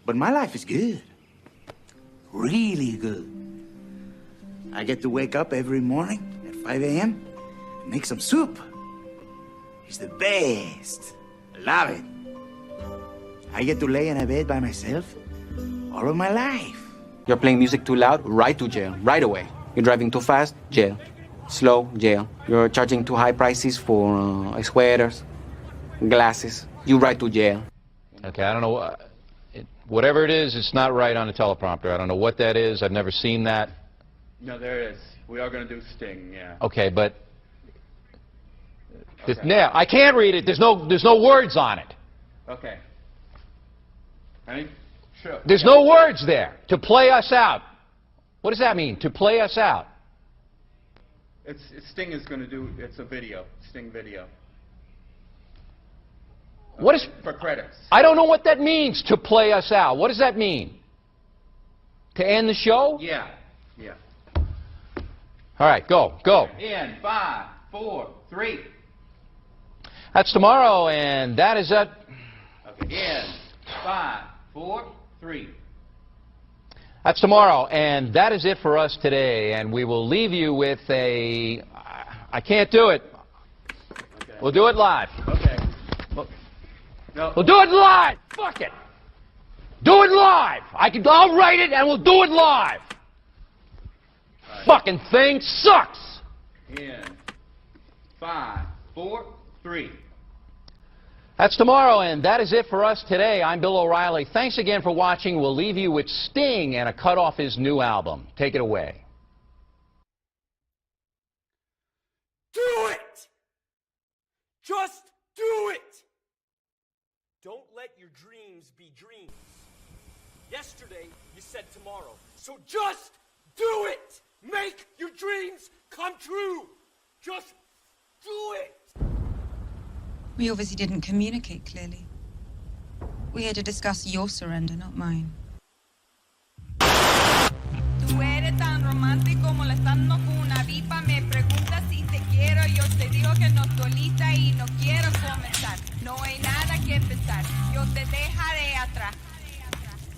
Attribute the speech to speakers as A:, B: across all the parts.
A: But my life is good. Really good. I get to wake up every morning at 5 a.m. and make some soup. It's the best. I love it. I get to lay in a bed by myself all of my life.
B: You're playing music too loud, right to jail, right away. You're driving too fast, jail. Slow, jail. You're charging too high prices for sweaters, glasses. You right to jail.
C: Okay, I don't know. Whatever it is, it's not right on the teleprompter. I don't know what that is. I've never seen that.
D: No, there it is. We are going to do Sting, yeah.
C: Okay, but yeah, I can't read it. There's no words on it.
D: Okay. Ready? Sure.
C: There's no words there. To play us out. What does that mean? To play us out.
D: Sting is going to do. It's a video. Sting video.
C: What is
D: for credits?
C: I don't know what that means. To play us out. What does that mean? To end the show?
D: Yeah. Yeah.
C: All right, go.
D: In 5, 4, 3.
C: That's tomorrow, and that is it.
D: Okay. In 5, 4, 3.
C: That's tomorrow, and that is it for us today. And we will leave you with a. I can't do it.
D: Okay.
C: We'll do it live.
D: Okay. No.
C: We'll do it live. Fuck it. Do it live. I'll write it, and we'll do it live. Right. Fucking thing sucks.
D: In 5, 4, 3.
C: That's tomorrow, and that is it for us today. I'm Bill O'Reilly. Thanks again for watching. We'll leave you with Sting and a cut off his new album. Take it away.
E: Do it! Just do it! Don't let your dreams be dreams. Yesterday, you said tomorrow. So just do it! Make your dreams come true! Just do it!
F: We obviously didn't communicate clearly. We had to discuss your surrender, not mine.
G: Tú eres tan romántico molestando con una vipa. Me preguntas si te quiero. Yo te digo que no estoy lista y no quiero comenzar. No hay nada que pensar. Yo te dejaré atrás.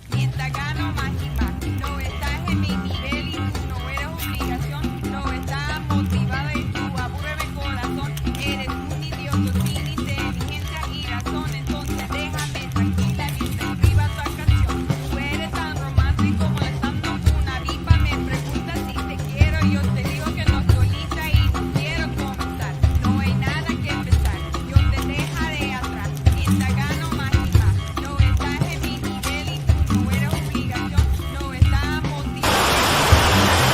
G: Mientras gano más y más. No estás en mi nivel y tú no eres obligación. No estás motivada y tú aburre mi corazón. Eres un idiota sin inteligencia y razón. Entonces déjame tranquila mientras escriba tu canción. Tú eres tan romántico molestando con una vipa. Me preguntas si te quiero. Yo te digo que no estoy lista y no quiero comenzar. No hay nada que pensar. Yo te dejaré atrás. Mientras gano más y más. No estás en mi nivel y tú no eres obligación. No estás motivado.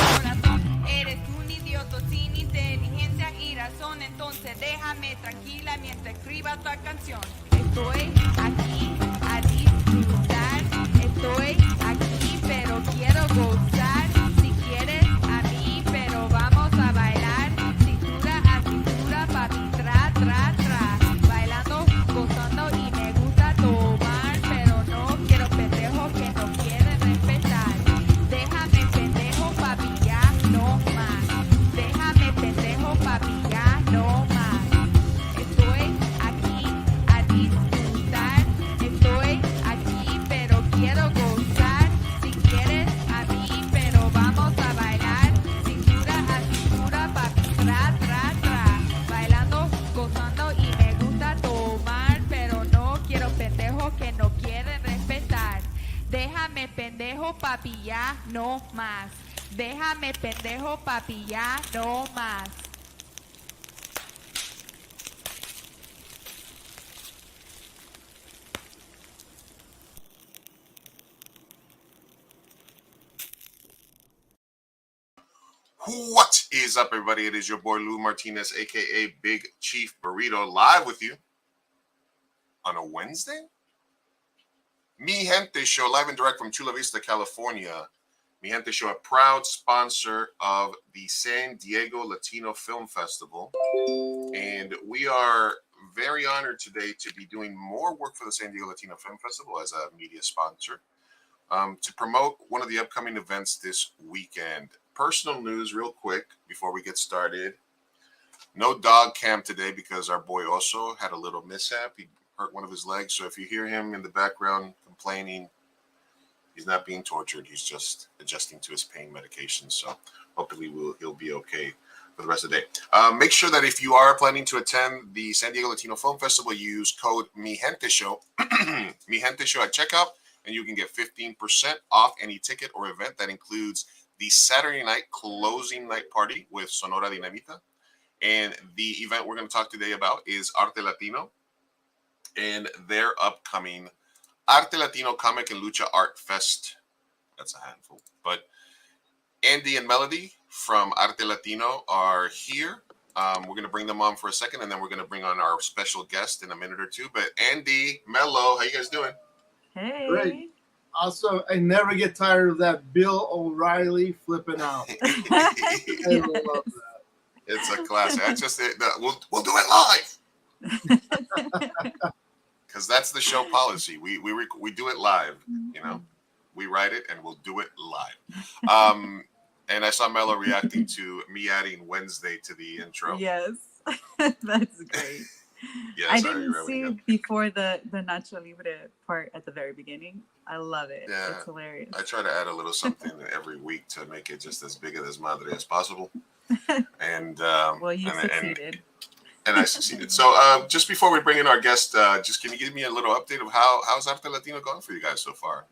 G: Corazón. Eres un idiota sin inteligencia y razón. Entonces déjame tranquila mientras escriba tu canción. Estoy aquí a disfrutar. Estoy aquí pero quiero gozar. Si quieres a mí pero vamos a bailar. Cintura a cintura papi tra tra tra. Bailando, gozando y me gusta tomar. Pero no quiero pendejos que no quieren respetar. Déjame pendejo papi ya no más. Déjame pendejo papi ya no más. Estoy aquí a disfrutar. Estoy aquí pero quiero gozar. Si quieres a mí pero vamos a bailar. Cintura a cintura papi tra tra tra. Bailando, gozando y me gusta tomar. Pero no quiero pendejos que no quieren respetar. Déjame pendejo papi ya no más. Déjame pendejo papi ya no más.
H: What is up, everybody? It is your boy Lou Martinez, aka Big Chief Burrito, live with you on a Wednesday. Mi Gente Show, live and direct from Chula Vista, California. Mi Gente Show, a proud sponsor of the San Diego Latino Film Festival. And we are very honored today to be doing more work for the San Diego Latino Film Festival as a media sponsor to promote one of the upcoming events this weekend. Personal news real quick before we get started. No dog cam today because our boy also had a little mishap. He hurt one of his legs. So if you hear him in the background complaining, He's not being tortured. He's just adjusting to his pain medication. So hopefully he'll be okay for the rest of the day. Make sure that if you are planning to attend the San Diego Latino Film Festival, you use code Mi Gente Show, Mi Gente Show at checkout, and you can get 15% off any ticket or event. That includes the Saturday night closing night party with Sonora Dinamita. And the event we're going to talk today about is Arte Latino and their upcoming Arte Latino Comic and Lucha Art Fest. That's a handful. But Andy and Melody from Arte Latino are here. We're going to bring them on for a second, and then we're going to bring on our special guest in a minute or two. But Andy, Melo, how you guys doing?
I: Hey.
J: Great. Also, I never get tired of that Bill O'Reilly flipping out. I love that.
H: It's a classic. That's just it. We'll do it live. Because that's the show policy. We do it live. You know, we write it and we'll do it live. And I saw Mello reacting to me adding Wednesday to the intro.
I: Yes, that's great.
H: Yes,
I: I didn't see before the Nacho Libre part at the very beginning. I love it.
H: Yeah,
I: it's hilarious.
H: I try to add a little something every week to make it just as big as madre as possible. And
I: well, you succeeded.
H: And I succeeded. So just before we bring in our guest, just can you give me a little update of how's Arte Latino going for you guys so far?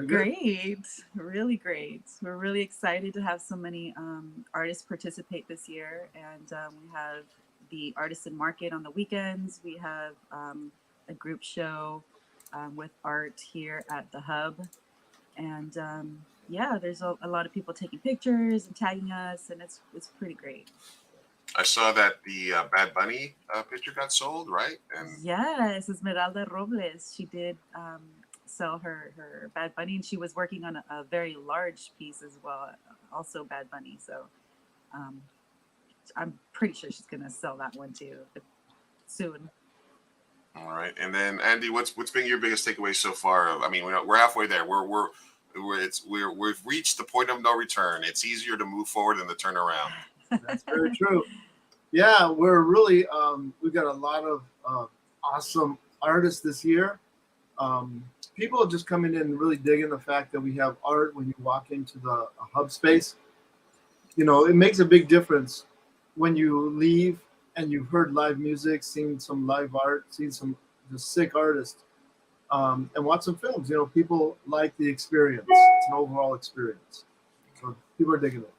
I: Great, really great. We're really excited to have so many artists participate this year, and we have the Artisan Market on the weekends. We have a group show with art here at the Hub, and yeah, there's a lot of people taking pictures and tagging us, and it's pretty great.
H: I saw that the Bad Bunny picture got sold, right? And
I: yes, Esmeralda Robles. She did sell her Bad Bunny, and she was working on a very large piece as well, also Bad Bunny. So I'm pretty sure she's gonna sell that one too soon.
H: All right, and then Andy, what's been your biggest takeaway so far? I mean, we're halfway there. We've reached the point of no return. It's easier to move forward than to turn around.
J: That's very true. Yeah, we're really we've got a lot of awesome artists this year. People are just coming in and really digging the fact that we have art when you walk into the Hub space. You know, it makes a big difference when you leave and you've heard live music, seen some live art, seen some just sick artists, and watch some films. You know, people like the experience. It's an overall experience. So people are digging it.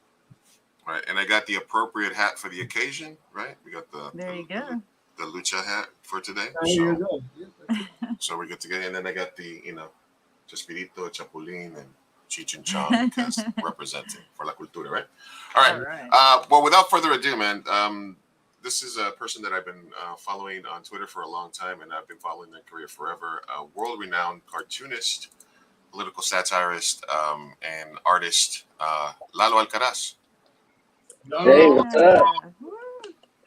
H: Right, and I got the appropriate hat for the occasion, right? We got the the lucha hat for today. So we're good to go. And then I got the, Chespirito, Chapulín, and Cheech and Chong cast representing for La Cultura, right? All right. Well, without further ado, man, this is a person that I've been following on Twitter for a long time, and I've been following their career forever. A world-renowned cartoonist, political satirist, and artist, Lalo Alcaraz.
K: Hey, what's up?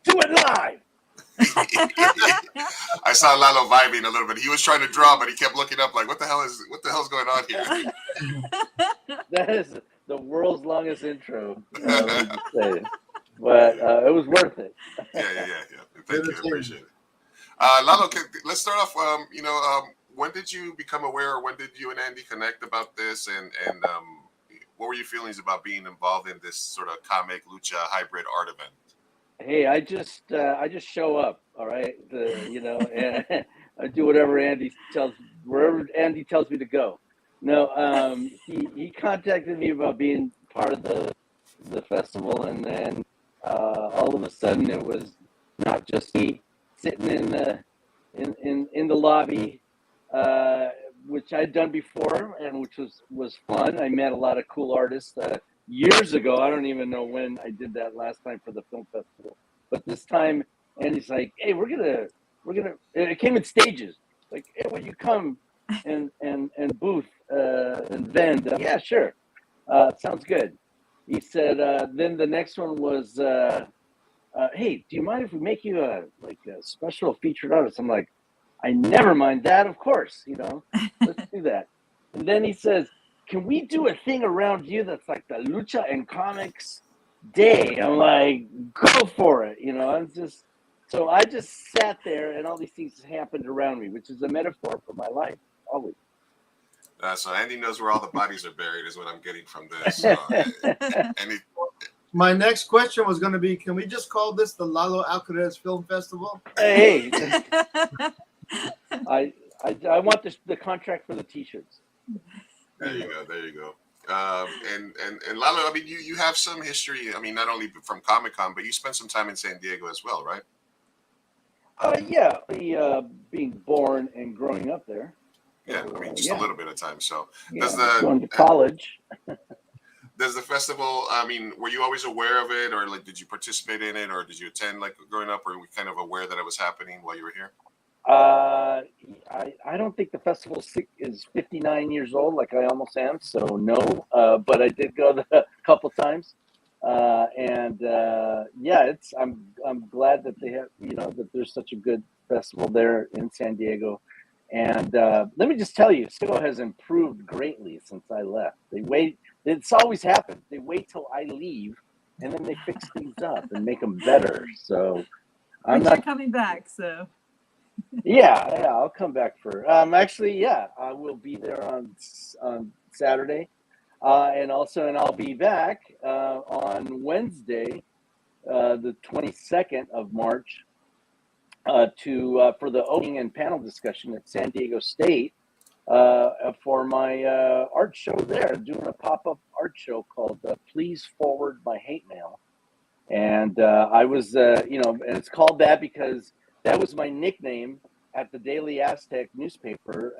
K: Do it live.
H: I saw Lalo vibing a little bit. He was trying to draw, but he kept looking up like, what the hell's going on here?
K: That is the world's longest intro. Let me just say. But it was worth it.
H: Yeah. Thank you. I appreciate it. Lalo, let's start off. When did you become aware, or when did you and Andy connect about this? And what were your feelings about being involved in this sort of comic lucha hybrid art event?
K: Hey, I just show up, all right. And I do whatever wherever Andy tells me to go. No, he contacted me about being part of the festival, and then all of a sudden it was not just me sitting in the lobby, which I'd done before, and which was fun. I met a lot of cool artists years ago. I don't even know when I did that last time for the film festival, but this time, and he's like, "Hey, we're gonna." It came in stages. Like, "Hey, will you come and booth and vend?" Yeah, sure. Sounds good. He said. Then the next one was, "Hey, do you mind if we make you a special featured artist?" I'm like, I never mind that, of course, let's do that. And then he says, can we do a thing around you that's like the Lucha and Comics Day? I'm like, go for it, so I just sat there and all these things happened around me, which is a metaphor for my life, always.
H: So Andy knows where all the bodies are buried, is what I'm getting from this. So,
J: my next question was going to be, can we just call this the Lalo Alcaraz Film Festival?
K: Hey, I want the contract for the T-shirts.
H: There you go. There you go. And Lalo, I mean, you have some history. I mean, not only from Comic-Con, but you spent some time in San Diego as well, right?
K: Yeah, being born and growing up there.
H: Yeah, I mean, just a little bit of time. So,
K: going to college.
H: Does the festival? I mean, were you always aware of it, or like, did you participate in it, or did you attend like growing up, or were you kind of aware that it was happening while you were here?
K: I don't think the festival is 59 years old, like I almost am. So no, but I did go a couple times, and yeah, I'm glad that they have, that there's such a good festival there in San Diego. And let me just tell you, SIGO has improved greatly since I left. It's always happened. They wait till I leave, and then they fix things up and make them better. So I'm
I: not
K: not
I: coming back. So
K: yeah, I'll come back for. Actually, yeah, I will be there on Saturday, and I'll be back on Wednesday, the 22nd of March. For the opening and panel discussion at San Diego State for my art show there, doing a pop-up art show called Please Forward My Hate Mail. And I was, and it's called that because that was my nickname at the Daily Aztec newspaper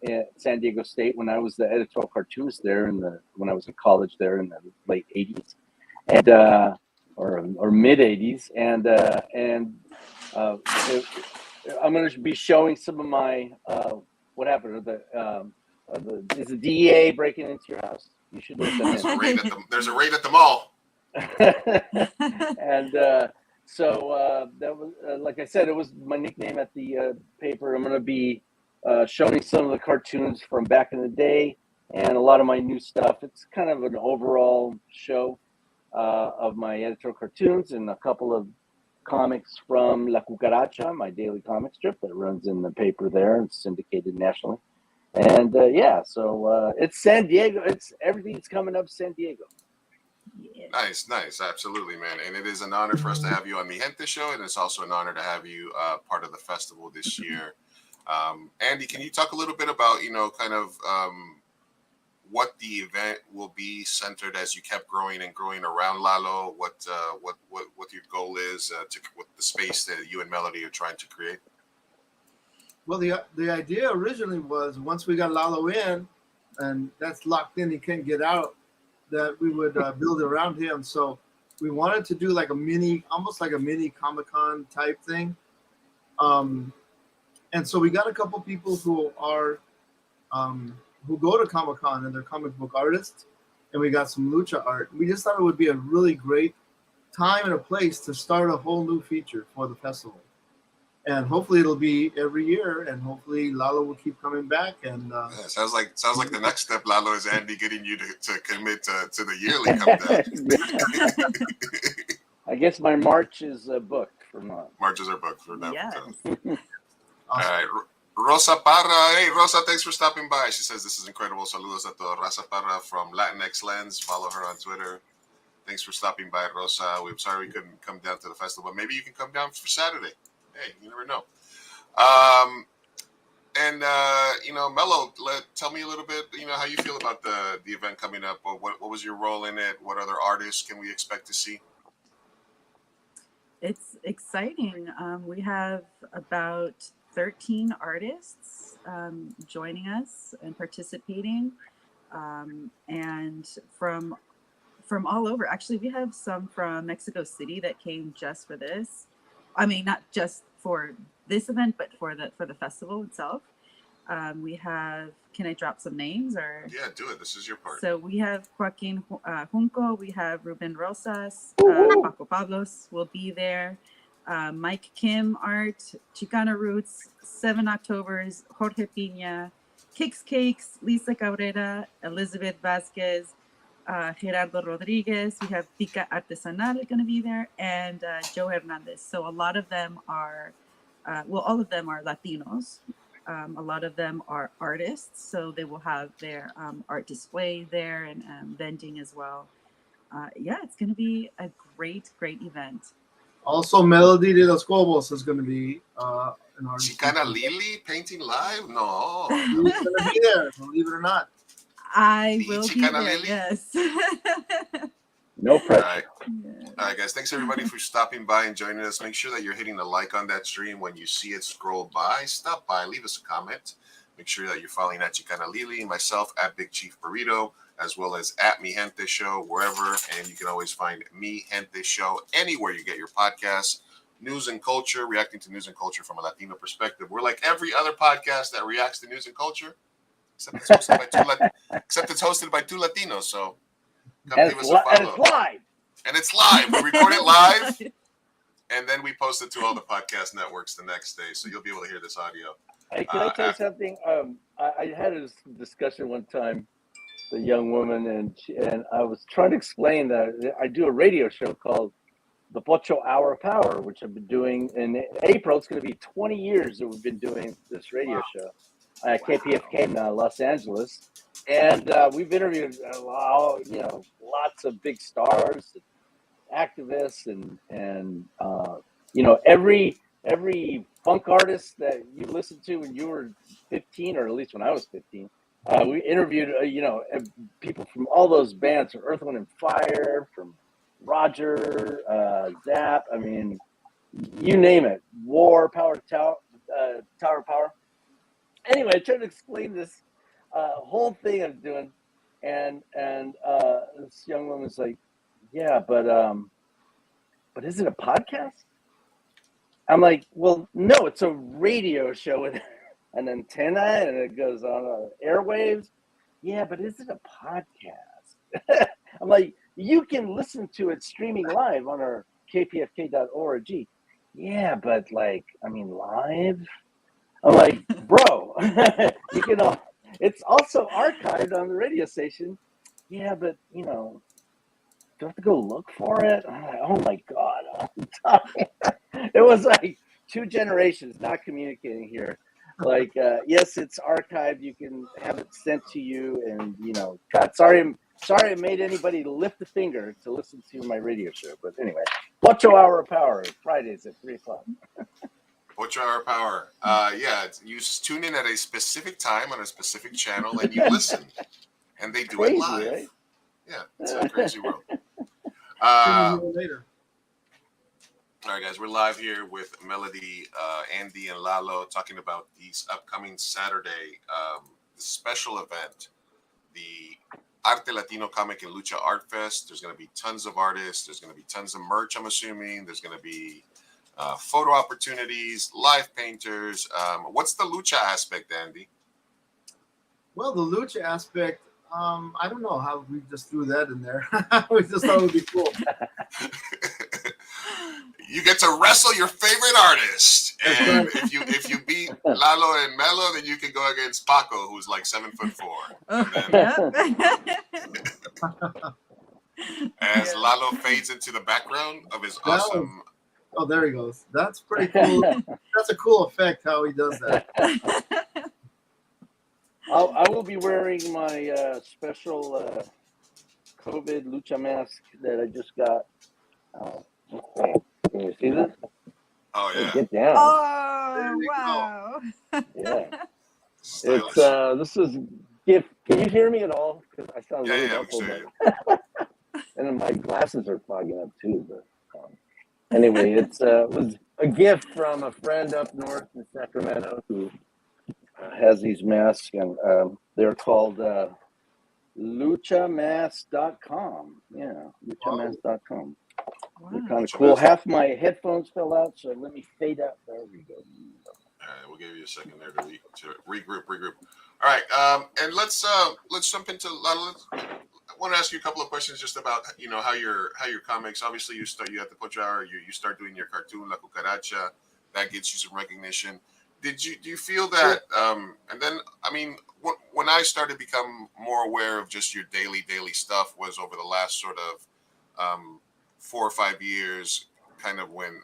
K: at San Diego State when I was the editorial cartoonist there when I was in college there in the late 80s and or mid 80s. I'm going to be showing some of my what happened to is the DEA breaking into your house? You should look that in.
H: There's a raid at the mall.
K: And so that was like I said, it was my nickname at the paper. I'm going to be showing some of the cartoons from back in the day and a lot of my new stuff. It's kind of an overall show of my editorial cartoons and a couple of comics from La Cucaracha, my daily comic strip that runs in the paper there and syndicated nationally. And yeah, so it's San Diego. Everything's coming up San Diego.
H: Yeah. Nice, absolutely, man. And it is an honor for us to have you on the Gente Show, and it's also an honor to have you part of the festival this year. Andy, can you talk a little bit about, kind of what the event will be centered as you kept growing and growing around Lalo? What your goal is with the space that you and Melody are trying to create?
J: Well, the idea originally was once we got Lalo in, and that's locked in, he can't get out, that we would build around him. So we wanted to do like almost like a mini Comic-Con type thing. And so we got a couple people who are who go to Comic-Con and they're comic book artists, and we got some lucha art. We just thought it would be a really great time and a place to start a whole new feature for the festival. And hopefully it'll be every year, and hopefully Lalo will keep coming back. And
H: yeah, sounds like the next step, Lalo, is Andy getting you to commit to the yearly come down.
K: I guess my March is booked for now.
H: Marches are booked for now.
I: Yes.
H: Awesome. All right. Rosa Parra. Hey, Rosa, thanks for stopping by. She says this is incredible. Saludos a toda. Rosa Parra from Latinx Lens. Follow her on Twitter. Thanks for stopping by, Rosa. We're sorry we couldn't come down to the festival, but maybe you can come down for Saturday. Hey, you never know. Mello, tell me a little bit, how you feel about the event coming up. What was your role in it? What other artists can we expect to see?
I: It's exciting. We have about 13 artists joining us and participating, and from all over. Actually, we have some from Mexico City that came just for this. I mean, not just for this event, but for the festival itself. We have, can I drop some names or?
H: Yeah, do it. This is your part.
I: So we have Joaquin Junco, we have Ruben Rosas, Paco Pablos will be there, Mike Kim Art, Chicana Roots, 7 Octobers, Jorge Pina, Kix Cakes, Lisa Cabrera, Elizabeth Vasquez, Gerardo Rodriguez. We have Tica Artesanal going to be there, and Joe Hernandez. So a lot of them are, all of them are Latinos. A lot of them are artists, so they will have their art display there and vending as well. Yeah, it's going to be a great event.
J: Also, Melody de los Cobos is going to be an artist.
H: Chicana Lily painting live? No.
J: She's going to be there, believe it or not.
I: I will be
H: Chicana
I: there,
H: Lily?
I: yes.
K: No pressure.
H: All right. All right, guys. Thanks everybody for stopping by and joining us. Make sure that you're hitting the like on that stream when you see it scroll by. Stop by, leave us a comment. Make sure that you're following at Chicana Lily, myself at Big Chief Burrito, as well as at Mi Gente Show, wherever. And you can always find Mi Gente Show anywhere you get your podcasts. News and culture, reacting to news and culture from a Latino perspective. We're like every other podcast that reacts to news and culture, except it's hosted by two Latinos. So come give us a follow.
K: And it's live.
H: And it's live. We record it live, and then we post it to all the podcast networks the next day. So you'll be able to hear this audio.
K: Hey, can I tell you something? I had a discussion one time with a young woman, and I was trying to explain that I do a radio show called The Pocho Hour of Power, which I've been doing in April. It's going to be 20 years that we've been doing this radio show at KPFK in Los Angeles. And we've interviewed lots of big stars, activists, and every funk artist that you listened to when you were 15, or at least when I was 15. We interviewed people from all those bands, from Earth, Wind and Fire, from Roger, Zap. I mean, you name it. War, Tower of Power. Anyway, I tried to explain this whole thing I'm doing, and this young woman's like, "Yeah, but is it a podcast?" I'm like, "Well, no, it's a radio show with an antenna and it goes on airwaves." "Yeah, but is it a podcast?" I'm like, "You can listen to it streaming live on our kpfk.org." "Yeah, but live?" I'm like, "Bro, you can. It's also archived on the radio station." "Yeah, but do you have to go look for it?" I'm like, "Oh my God." It was like two generations not communicating here. Like, yes, it's archived. You can have it sent to you, and God, sorry I made anybody lift a finger to listen to my radio show. But anyway, Pocho Hour of Power, Fridays at 3:00.
H: Pocho Hour of Power. You tune in at a specific time on a specific channel, and you listen, and they do it live. Right? Yeah, it's a crazy world.
J: Later.
H: All right, guys, we're live here with Melody, Andy, and Lalo talking about these upcoming Saturday special event, the Arte Latino Comic and Lucha Art Fest. There's going to be tons of artists. There's going to be tons of merch, I'm assuming. There's going to be photo opportunities, live painters. What's the lucha aspect, Andy?
J: Well, the lucha aspect, I don't know how we just threw that in there. We just thought it would be cool.
H: You get to wrestle your favorite artist, and if you beat Lalo and Melo, then you can go against Paco, who's like 7'4". As Lalo fades into the background of his awesome.
J: Oh, there he goes. That's pretty cool. That's a cool effect how he does that.
K: I will be wearing my special COVID lucha mask that I just got. Can you see this?
H: Oh yeah.
K: Get down.
F: Oh wow.
K: Yeah. It's this is gift. Can you hear me at all? Because I sound really muffled. And then my glasses are fogging up too. But anyway, it was a gift from a friend up north in Sacramento who has these masks, and they're called luchamask.com. Yeah, luchamask.com.
F: Wow.
K: They're kind of cool. Half my headphones fell out, so let me fade out. There we go.
H: All right, we'll give you a second there to regroup. All right, and let's jump into. I want to ask you a couple of questions just about how your comics. Obviously, you at the Pocho Hour. You start doing your cartoon La Cucaracha. That gets you some recognition. Do you feel that? And then when I started to become more aware of just your daily stuff was over the last sort of 4 or 5 years, kind of when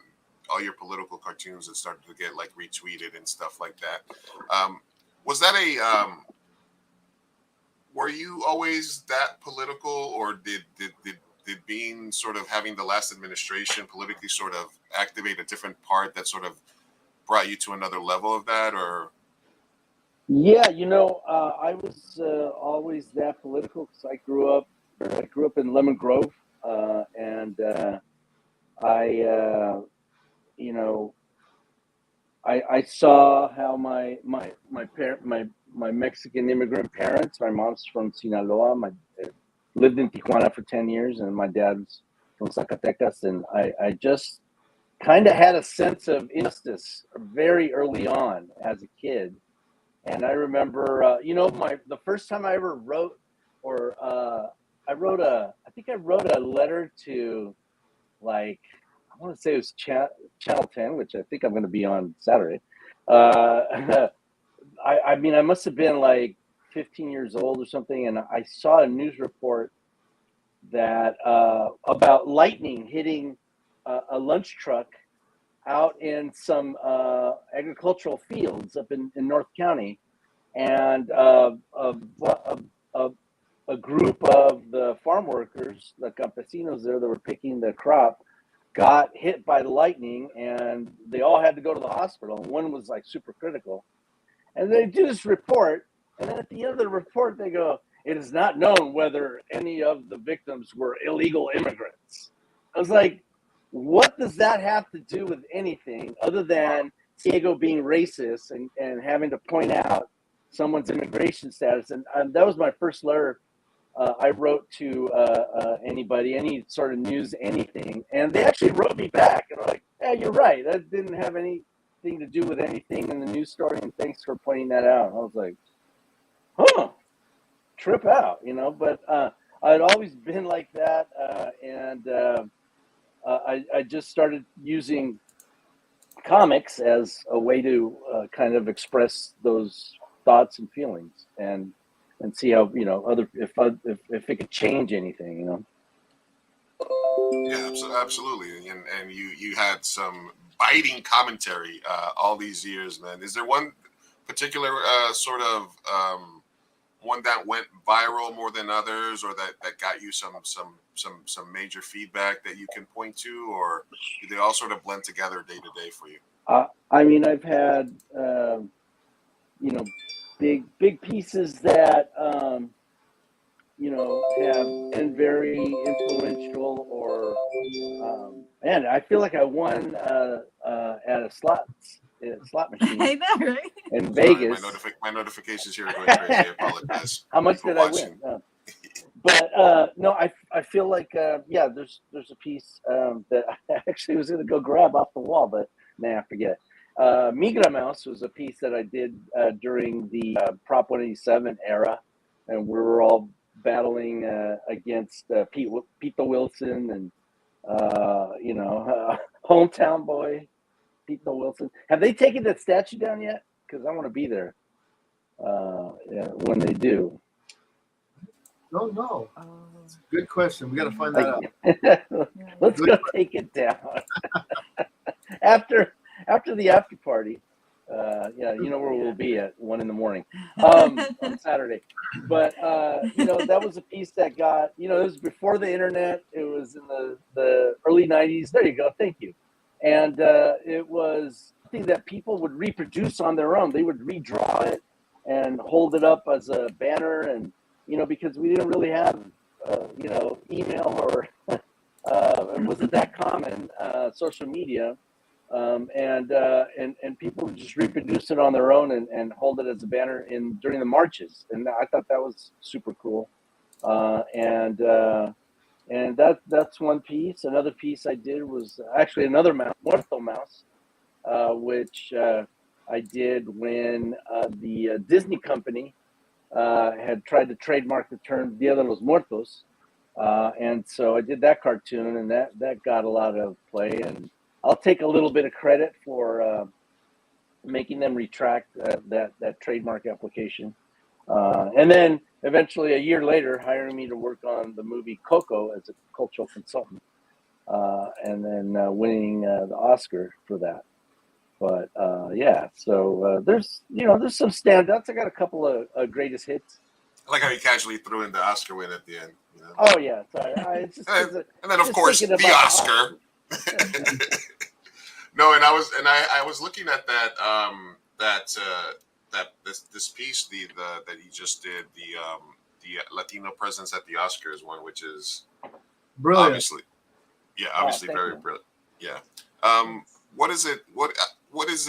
H: all your political cartoons that started to get like retweeted and stuff like that. Was that were you always that political, or did being sort of having the last administration politically sort of activate a different part that sort of brought you to another level of that? Or
K: Yeah, I was always that political because I grew up in Lemon Grove, and I saw how my Mexican immigrant parents, my mom's from Sinaloa, lived in Tijuana for 10 years, and my dad's from Zacatecas, and I just kind of had a sense of injustice very early on as a kid. And I remember, the first time I ever wrote, or I think I wrote a letter to, like, I want to say it was Channel 10, which I think I'm going to be on Saturday. I must have been like 15 years old or something, and I saw a news report that about lightning hitting a lunch truck out in some agricultural fields up in North County, and a group of the farm workers, the campesinos there that were picking the crop, got hit by the lightning, and they all had to go to the hospital. One was like super critical, and they do this report, and then at the end of the report they go, "It is not known whether any of the victims were illegal immigrants." I was like, what does that have to do with anything other than Diego being racist and having to point out someone's immigration status? And that was my first letter I wrote to anybody, any sort of news, anything. And they actually wrote me back and were like, "Yeah, you're right. That didn't have anything to do with anything in the news story, and thanks for pointing that out." And I was like, huh, trip out, But I'd always been like that, and I just started using comics as a way to kind of express those thoughts and feelings, and see how if it could change anything,
H: Yeah, absolutely. And you had some biting commentary all these years, man. Is there one particular sort of one that went viral more than others, or that got you some major feedback that you can point to, or do they all sort of blend together day to day for you?
K: I've had big pieces that have been very influential, or man, I feel like I won at a slot machine.
I: I know, right?
K: In Vegas.
H: My notifications here are going crazy. I apologize.
K: How much did
H: watching.
K: I win? But no, I feel like there's a piece that I actually was going to go grab off the wall, but I forget. Migra Mouse was a piece that I did during the Prop 187 era, and we were all battling against Pete Wilson and hometown boy Pete Wilson. Have they taken that statue down yet? Because I want to be there when they do.
J: Don't know. It's a good question. We got to find that out.
K: Let's go take it down after the after party. You know where we'll be at 1 a.m. On Saturday. But that was a piece that got, it was before the internet. It was in the early 90s. There you go. Thank you. And it was something that people would reproduce on their own. They would redraw it and hold it up as a banner, and because we didn't really have email, or it wasn't that common, social media. And people would just reproduce it on their own and hold it as a banner during the marches, and I thought that was super cool. And that's one piece. Another piece I did was actually another mouse, Muerto Mouse, which I did when the Disney company had tried to trademark the term Dia de los Muertos, and so I did that cartoon, and that got a lot of play, and I'll take a little bit of credit for making them retract that trademark application. And then eventually, a year later, hiring me to work on the movie Coco as a cultural consultant. and then winning the Oscar for that. But yeah, so there's some standouts. I got a couple of greatest hits.
H: I like how you casually threw in the Oscar win at the end. You know?
K: Oh yeah, sorry. It's just,
H: and then of course the Oscar. No, and I was looking at that this piece that he just did, the Latino presence at the Oscars one, which is
J: brilliant.
H: Obviously very brilliant. Yeah. What is it? What is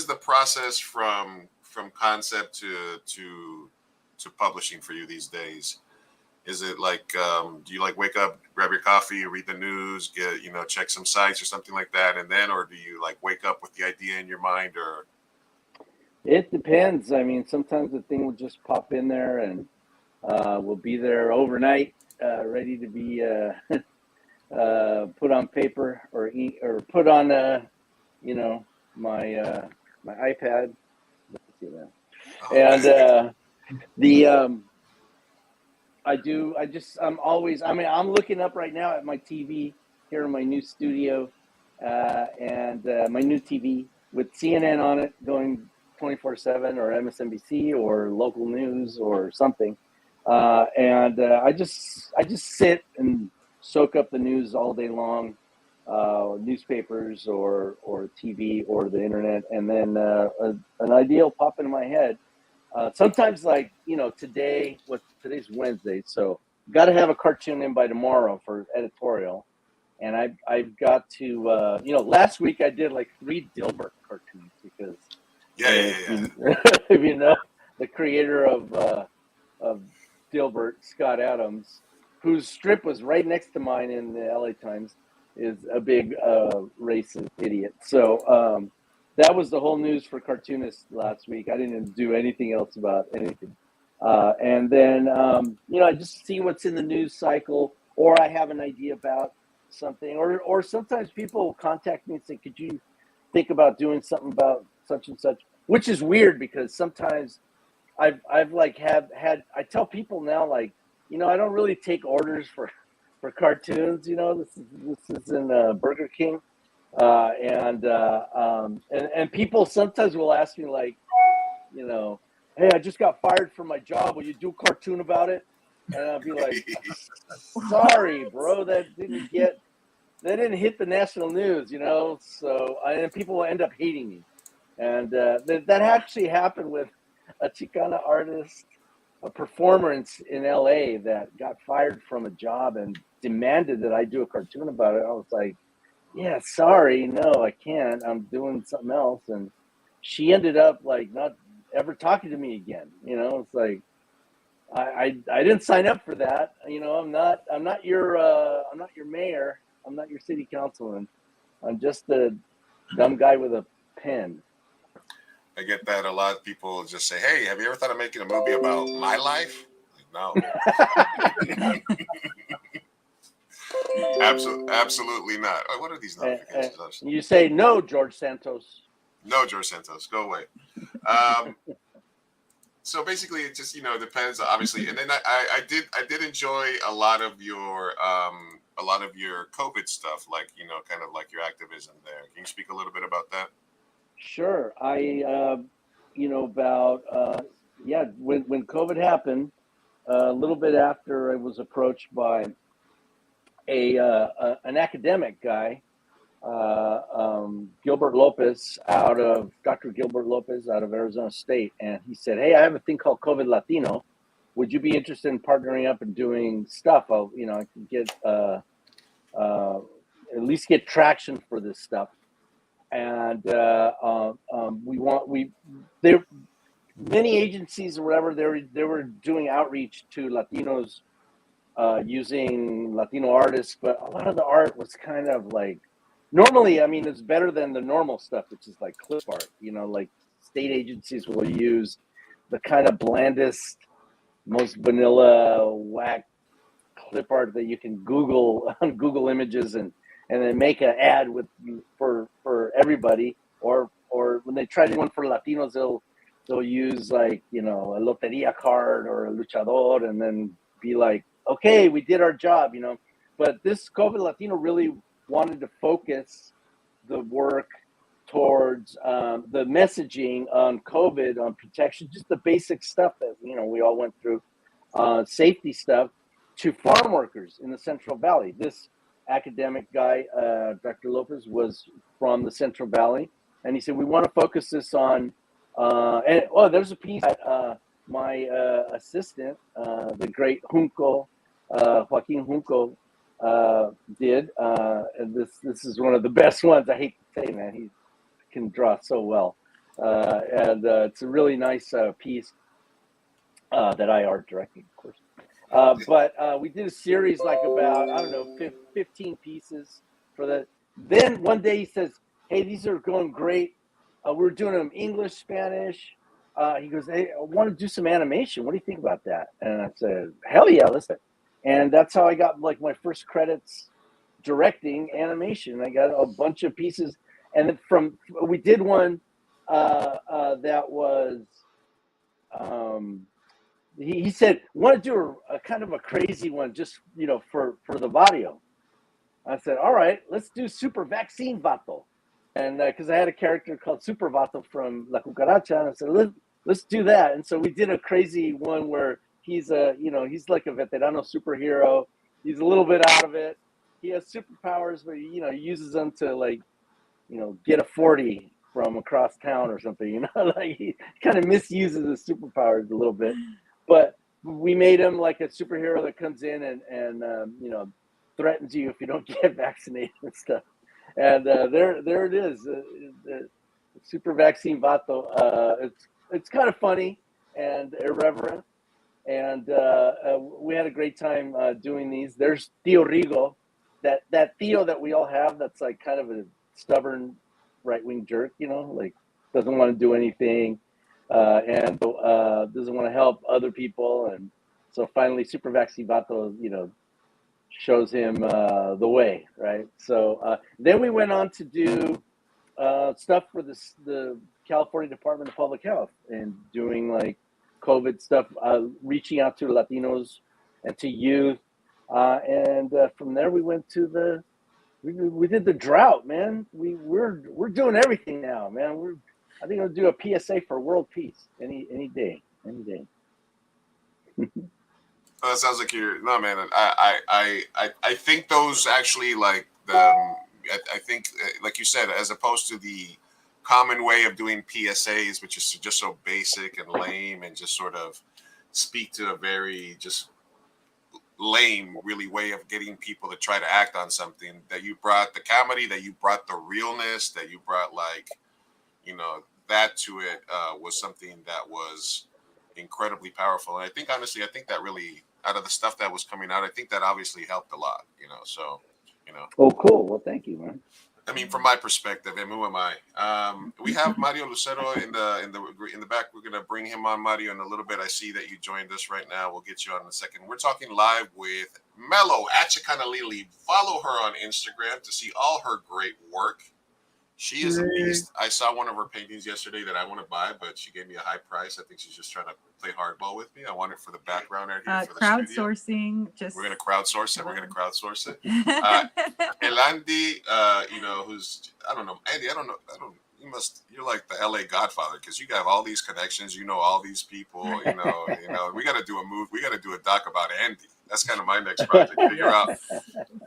H: the process from concept to publishing for you these days? Is it like do you like wake up, grab your coffee, read the news, check some sites or something like that, and then, or do you like wake up with the idea in your mind? Or
K: it depends. I mean, sometimes the thing will just pop in there and will be there overnight, ready to be put on paper or put on my iPad. Let's see that. And I'm looking up right now at my TV here in my new studio, and my new TV with CNN on it going 24/7, or MSNBC or local news or something. And I just sit and soak up the news all day long, newspapers or TV or the internet, and then an idea will pop into my head. Sometimes, like today's Wednesday, so got to have a cartoon in by tomorrow for editorial, and I've got to last week I did like 3 Dilbert cartoons because if you know the creator of Dilbert, Scott Adams, whose strip was right next to mine in the LA Times, is a big racist idiot. So that was the whole news for Cartoonist last week. I didn't do anything else about anything. And then, I just see what's in the news cycle, or I have an idea about something, or sometimes people contact me and say, could you think about doing something about such and such, which is weird because sometimes I've like had I tell people now, like, I don't really take orders for cartoons. This is in Burger King, and people sometimes will ask me, like, hey, I just got fired from my job. Will you do a cartoon about it? And I'll be like, sorry, bro, that didn't hit the national news, So and people will end up hating me, and that actually happened with a Chicana artist, a performer in LA that got fired from a job and demanded that I do a cartoon about it. I was like, yeah, sorry, no, I can't. I'm doing something else. And she ended up like not ever talking to me again. It's like I didn't sign up for that. I'm not your mayor. I'm not your city councilman. I'm just a dumb guy with a pen.
H: I get that a lot. People just say, hey, have you ever thought of making a movie about my life? Like, no. Absolutely not. Oh, what are these notifications?
K: You say no, George Santos.
H: No, George Santos. Go away. So basically, it just depends, obviously. And then I did enjoy a lot of your COVID stuff, like kind of like your activism there. Can you speak a little bit about that?
K: Sure. I about when COVID happened, a little bit after, I was approached by an academic guy, Dr. Gilbert Lopez out of Arizona State, and he said, hey, I have a thing called COVID Latino. Would you be interested in partnering up and doing stuff? I can get at least get traction for this stuff. And many agencies or whatever, they were doing outreach to Latinos using Latino artists, but a lot of the art was kind of like, normally, I mean, it's better than the normal stuff, which is like clip art. Like state agencies will use the kind of blandest, most vanilla, whack clip art that you can Google on Google Images and then make an ad for everybody, or when they try to do one for Latinos, they'll use like a loteria card or a luchador, and then be like, okay, we did our job. But this COVID Latino really wanted to focus the work towards the messaging on COVID, on protection, just the basic stuff that, you know, we all went through, safety stuff, to farm workers in the Central Valley. This academic guy, Dr. Lopez, was from the Central Valley, and he said, we want to focus this on, there's a piece that my assistant, the great Junco, Joaquin Junco, did, and this is one of the best ones. I hate to say, man, he can draw so well, and it's a really nice piece that I art directed, of course. But we did a series like about, I don't know, 15 pieces for that. Then one day he says, hey, these are going great. We're doing them English, Spanish. He goes, hey, I want to do some animation. What do you think about that? And I said, hell yeah, listen. And that's how I got like my first credits directing animation. I got a bunch of pieces. And then we did one that was, he said, want to do a kind of a crazy one just, you know, for the barrio. I said, all right, let's do Super Vaccine Vato. And because I had a character called Super Vato from La Cucaracha, and I said, let's do that. And so we did a crazy one where he's he's like a veterano superhero. He's a little bit out of it. He has superpowers, but he uses them to, like, get a 40 from across town or something, like he kind of misuses his superpowers a little bit. But we made him like a superhero that comes in and threatens you if you don't get vaccinated and stuff. And there it is, Super Vaccine Vato. It's kind of funny and irreverent, and we had a great time doing these. There's Tio Rigo, that Theo that we all have, that's like kind of a stubborn right-wing jerk, like doesn't want to do anything, and doesn't want to help other people. And so finally Super Vaccine Vato, shows him the way, right? So then we went on to do stuff for the California Department of Public Health, and doing like COVID stuff, reaching out to Latinos and to youth, and from there we went to we did the drought, man. We're doing everything now, man. I think I'll do a PSA for world peace any day.
H: Oh, that sounds like no, man. I think those actually, like I think, like you said, as opposed to the common way of doing PSAs, which is just so basic and lame and just sort of speak to a very just lame really way of getting people to try to act on something, that you brought the comedy, that you brought the realness, that you brought that to it, was something that was incredibly powerful. And I think, honestly, that really, out of the stuff that was coming out, I think that obviously helped a lot, so,
K: Oh, cool. Well, thank you, man.
H: I mean, from my perspective, and who am I? We have Mario Lucero in the back. We're gonna bring him on, Mario, in a little bit. I see that you joined us right now. We'll get you on in a second. We're talking live with Mello at Chicana Lily. Follow her on Instagram to see all her great work. She is a beast. I saw one of her paintings yesterday that I want to buy, but she gave me a high price. I think she's just trying to play hardball with me. I want it for the background right here. For the
I: crowdsourcing.
H: We're going to crowdsource it. We're going to crowdsource it. Elandi, who's, I don't know, Andy, you're like the LA Godfather, because you got all these connections. All these people, we got to do a move. We got to do a doc about Andy. That's kind of my next project. Figure out,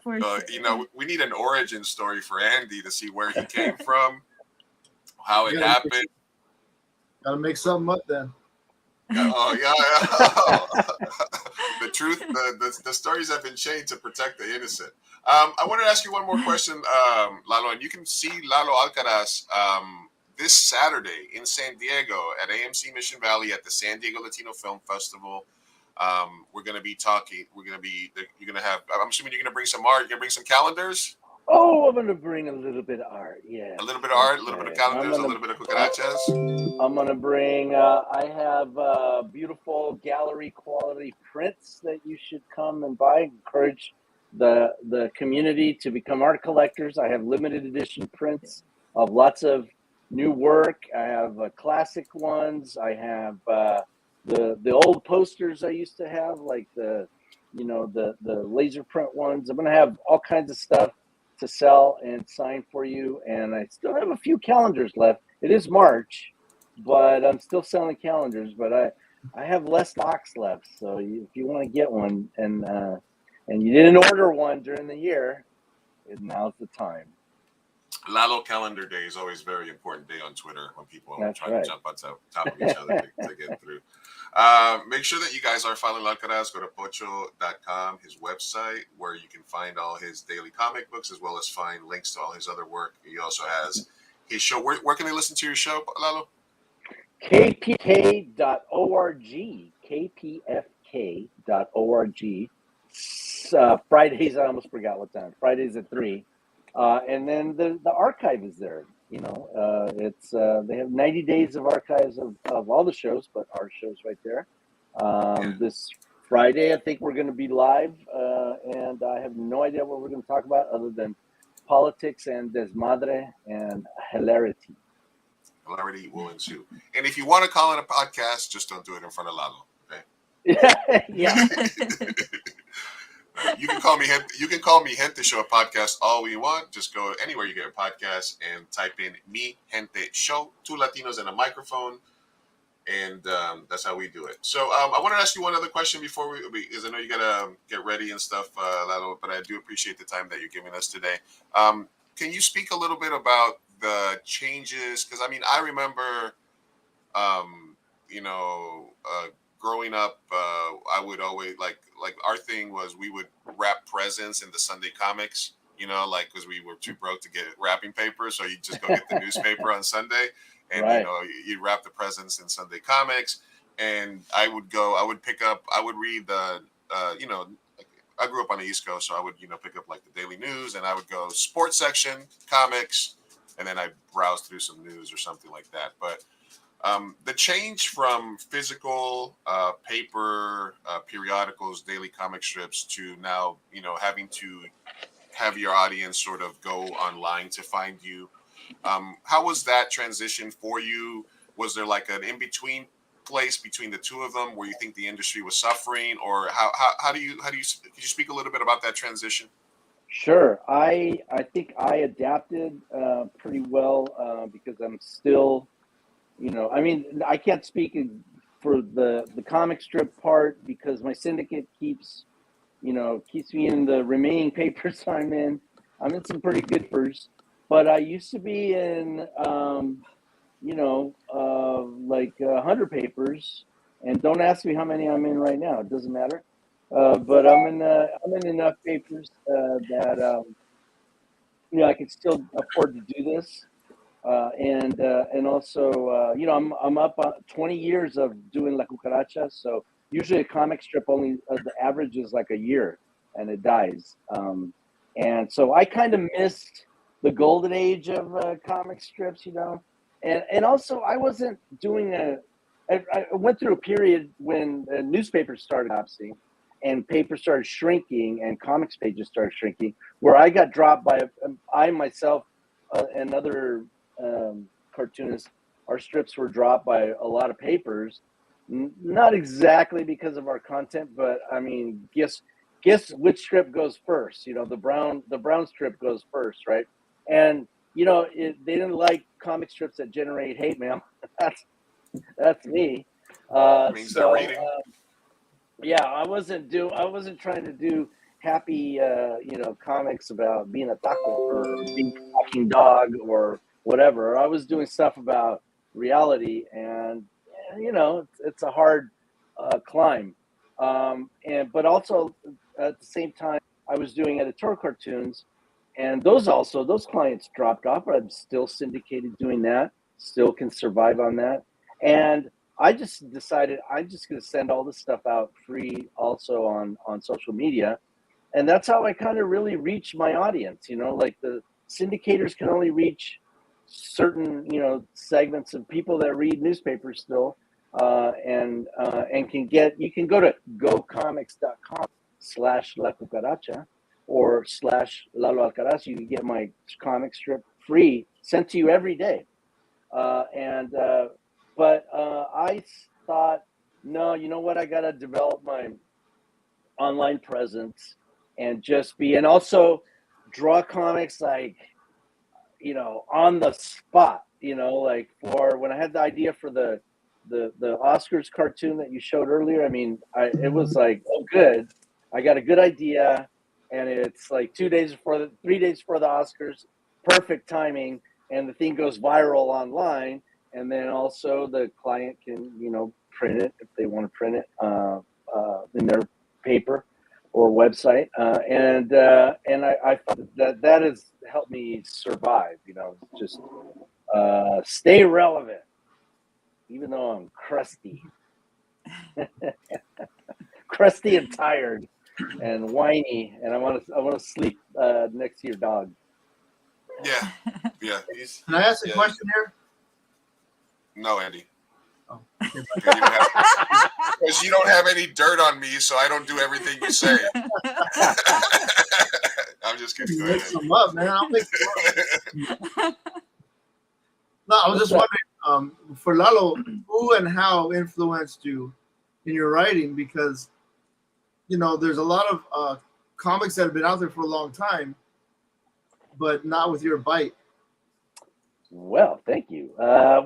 H: we need an origin story for Andy to see where he came from, how it happened.
J: Got to make something up then.
H: Oh yeah. The truth, the stories have been changed to protect the innocent. I wanted to ask you one more question, Lalo, and you can see Lalo Alcaraz this Saturday in San Diego at AMC Mission Valley at the San Diego Latino Film Festival. We're going to be talking. You're going to have, I'm assuming you're going to bring some art. You're going to bring some calendars?
K: Oh, I'm going to bring a little bit of art, yeah.
H: A little bit of art, a little bit of calendars, a little bit of cucarachas.
K: I'm going to bring, I have beautiful gallery quality prints that you should come and buy. Encourage the community to become art collectors. I have limited edition prints of lots of new work. I have classic ones. I have the old posters I used to have, like the the laser print ones. I'm going to have all kinds of stuff to sell and sign for you. And I still have a few calendars left. It is March, but I'm still selling calendars, but I have less stocks left. So if you want to get one and you didn't order one during the year, now's the time.
H: Lalo Calendar Day is always a very important day on Twitter when people
K: That's
H: try
K: right.
H: to jump on top of each other to get through. Make sure that you guys are following Alcaraz. Go to pocho.com, his website, where you can find all his daily comic books as well as find links to all his other work. He also has his show. Where can they listen to your show, Lalo?
K: kpk.org, kpfk.org. Fridays, I almost forgot what time. Fridays at 3. And then the archive is there. It's they have 90 days of archives of all the shows, but our show's right there. This Friday, I think we're going to be live, and I have no idea what we're going to talk about other than politics and desmadre and hilarity.
H: Hilarity will ensue. And if you want to call it a podcast, just don't do it in front of Lalo. Okay?
K: Yeah.
H: You can call me Gente Show, a podcast all we want. Just go anywhere you get a podcast and type in Mi Gente Show, 2 Latinos and a microphone, and that's how we do it. So I want to ask you one other question before because I know you gotta get ready and stuff, Lalo, but I do appreciate the time that you're giving us today. Can you speak a little bit about the changes? Because I mean, I remember, growing up, I would always like our thing was we would wrap presents in the Sunday comics, because we were too broke to get wrapping paper. So you just go get the newspaper on Sunday and,
K: Right.
H: You'd wrap the presents in Sunday comics. And I would read the, I grew up on the East Coast, so I would, pick up like the Daily News and I would go sports section, comics, and then I'd browse through some news or something like that. But the change from physical paper periodicals, daily comic strips to now, having to have your audience sort of go online to find you. How was that transition for you? Was there like an in-between place between the two of them where you think the industry was suffering, or how do you could you speak a little bit about that transition?
K: Sure. I think I adapted pretty well because I'm still, I can't speak for the comic strip part because my syndicate keeps me in the remaining papers I'm in. I'm in some pretty good papers, but I used to be in, like 100 papers, and don't ask me how many I'm in right now. It doesn't matter. But I'm in enough papers that I can still afford to do this, and also I'm up on 20 years of doing La Cucaracha. So usually a comic strip only the average is like a year, and it dies. And so I kind of missed the golden age of comic strips, and also I wasn't doing I went through a period when newspapers started collapsing and papers started shrinking and comics pages started shrinking, where I got dropped by I myself and other cartoonists. Our strips were dropped by a lot of papers, not exactly because of our content, but I mean, guess which strip goes first? The brown strip goes first, right? And they didn't like comic strips that generate hate mail. That's me.
H: Means they're reading.
K: Yeah, I wasn't trying to do happy, comics about being a taco or being a talking dog or whatever. I was doing stuff about reality, and it's a hard climb. But also at the same time, I was doing editorial cartoons, and those clients dropped off. But I'm still syndicated doing that. Still can survive on that, and I just decided I'm just going to send all this stuff out free also on social media. And that's how I kind of really reach my audience, like the syndicators can only reach certain, segments of people that read newspapers still. And you can go to gocomics.com/La Cucaracha or /Lalo Alcaraz. You can get my comic strip free sent to you every day. But I thought, no, you know what? I got to develop online presence and just be, and also draw comics like, you know, on the spot, you know, like for when I had the idea for the Oscars cartoon that you showed earlier. I mean, it was like, oh, good. I got a good idea, and it's like 3 days before the Oscars, perfect timing, and the thing goes viral online. And then also the client can, you know, print it if they want to print it in their paper or website. And I found that has helped me survive, you know, just stay relevant, even though I'm crusty. Crusty and tired and whiny, and I want to sleep next to your dog.
H: Yeah.
J: Can I ask a question here?
H: No, Andy.
J: Oh.
H: Because you don't have any dirt on me, so I don't do everything you say. I'm just kidding.
J: Mix them up, man. I'll mix them up. No, I was just wondering, for Lalo, who and how influenced you in your writing? Because, you know, there's a lot of comics that have been out there for a long time, but not with your bite.
K: Well, thank you. I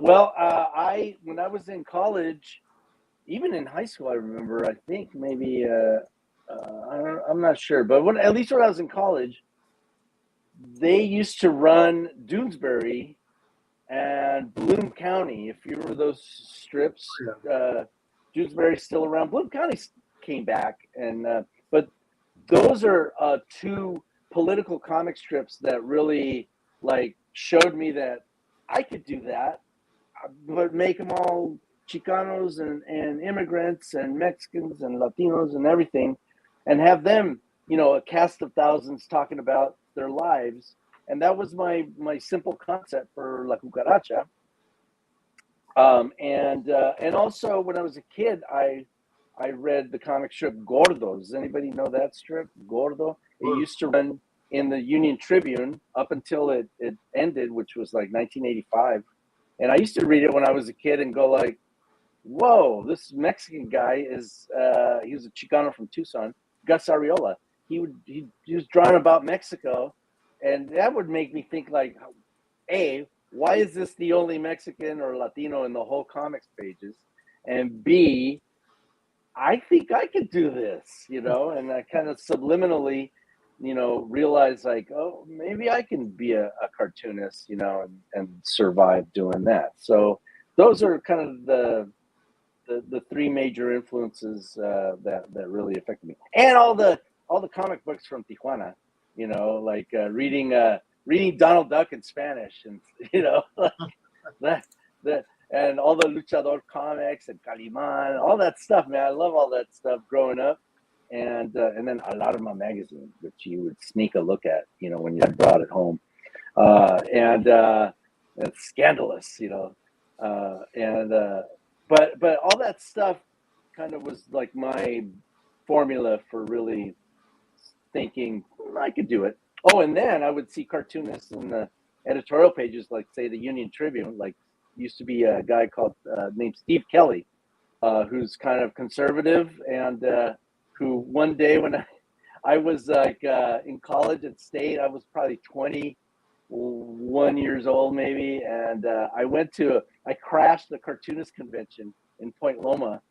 K: when I was in college, even in high school, I remember. I think maybe I'm not sure, but at least when I was in college, they used to run Doonesbury and Bloom County. If you remember those strips, Doonesbury's still around. Bloom County came back, and but those are two political comic strips that really like showed me that I could do that, but make them all Chicanos and immigrants and Mexicans and Latinos and everything, and have them, you know, a cast of thousands talking about their lives. And that was my simple concept for La Cucaracha. And also when I was a kid, I read the comic strip Gordo. Does anybody know that strip, Gordo? It used to run in the Union Tribune up until it ended, which was like 1985. And I used to read it when I was a kid and go like, whoa, this Mexican guy is, he was a Chicano from Tucson, Gus Arriola. He was drawing about Mexico. And that would make me think like, A, why is this the only Mexican or Latino in the whole comics pages? And B, I think I could do this, you know? And I kind of subliminally, you know, realize like, oh, maybe I can be a cartoonist, you know, and survive doing that. So those are kind of the three major influences that really affected me. And all the comic books from Tijuana, you know, like reading Donald Duck in Spanish, and you know, that and all the luchador comics and Calimán, all that stuff, man. I love all that stuff growing up. And then Alarma magazine, which you would sneak a look at, you know, when you brought it home, and it's scandalous, you know, but all that stuff kind of was like my formula for really thinking I could do it. Oh, and then I would see cartoonists in the editorial pages, like say the Union Tribune, like used to be a guy called named Steve Kelly, who's kind of conservative, and who one day when I was like in college at State, I was probably 21 years old maybe, and I crashed the cartoonist convention in Point Loma,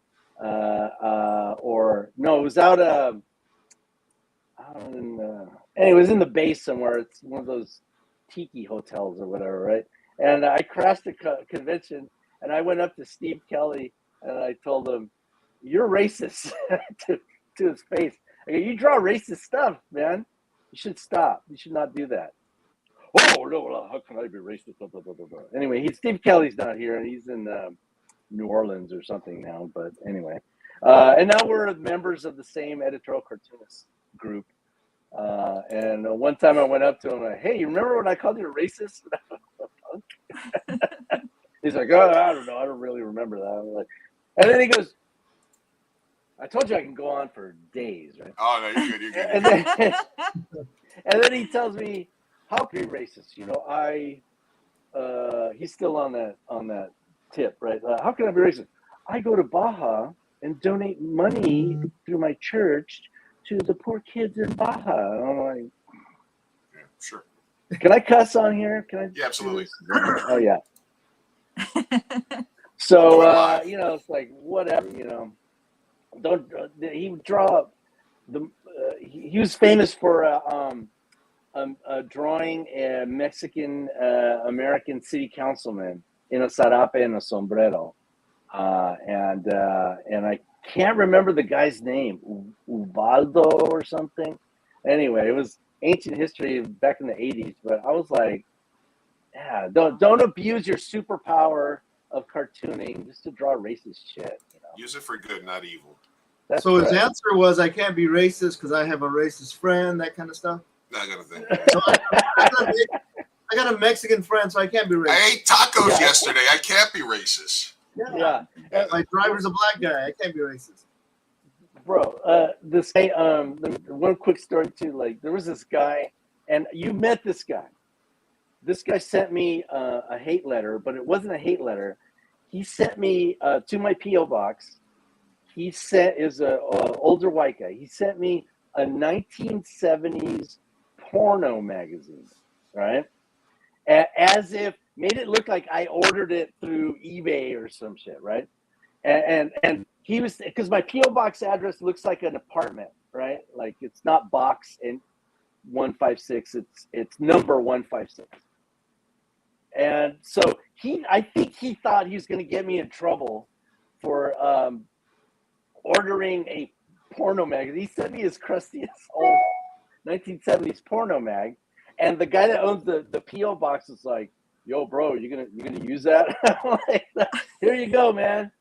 K: it was out it was in the base somewhere. It's one of those tiki hotels or whatever, right? And I crashed the convention, and I went up to Steve Kelly and I told him, "You're racist," to his face. I go, "You draw racist stuff, man. You should stop. You should not do that." Oh no! How can I be racist? Blah, blah, blah, blah. Anyway, Steve Kelly's not here, and he's in New Orleans or something now. But anyway, and now we're members of the same editorial cartoonist group. And one time I went up to him, like, "Hey, you remember when I called you a racist?" He's like, "Oh, I don't know. I don't really remember that." I'm like, and then he goes, "I told you I can go on for days, right?"
H: Oh no, you're good. You're good.
K: And then he tells me, "How can you be racist? You know, he's still on that tip, right? How can I be racist? I go to Baja and donate money through my church to the poor kids in Baja. And I'm like,
H: Yeah, sure.
K: can I cuss on here? Can I?
H: Yeah, absolutely.
K: Oh yeah.
H: Do
K: So
H: it live.
K: you know, it's like whatever, you know. Don't he would draw up the he was famous for drawing a Mexican American city councilman in a sarape and a sombrero, and I can't remember the guy's name, Ubaldo or something. Anyway, it was ancient history back in the 80s, but I was like, yeah, don't abuse your superpower of cartooning just to draw racist shit. You know?
H: Use it for good, not evil.
K: That's
J: So his
K: correct.
J: answer was, I can't be racist because I have a racist friend, that kind of stuff.
H: That kind of thing.
J: So I got a Mexican friend, so I can't be racist.
H: I ate tacos yesterday. I can't be racist.
K: Yeah.
J: My driver's a black guy. I can't be racist.
K: Bro, this guy, one quick story too. Like, there was this guy, and you met this guy. This guy sent me a hate letter, but it wasn't a hate letter. He sent me to my P.O. box. He is an older white guy. He sent me a 1970s porno magazine, right? As if made it look like I ordered it through eBay or some shit, right? And he was, because my P.O. box address looks like an apartment, right? Like, it's not box and 156, it's number 156. And so I think he thought he was going to get me in trouble for ordering a porno mag. He sent me his crustiest old 1970s porno mag, and the guy that owns the P.O. box is like, "Yo, bro, you gonna use that?" I'm like, "Here you go, man,"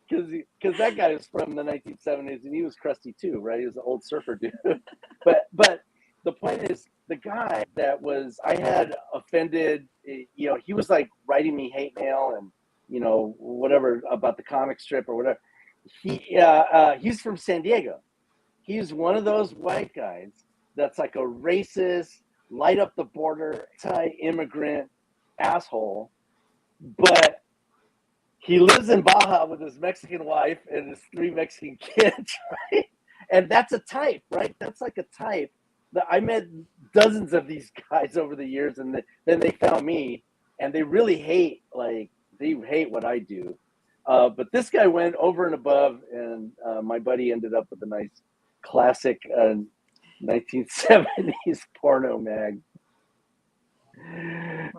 K: because that guy was from the 1970s and he was crusty too, right? He was an old surfer dude. but the point is, the guy that I had offended, you know, he was like writing me hate mail and, you know, whatever about the comic strip or whatever. He's from San Diego. He's one of those white guys that's like a racist, light up the border, anti-immigrant asshole, but he lives in Baja with his Mexican wife and his 3 Mexican kids, right? And that's a type, right? That's like a type that I met dozens of these guys over the years, and then they found me, and they really hate, like, they hate what I do. But this guy went over and above, and my buddy ended up with a nice classic 1970s porno mag.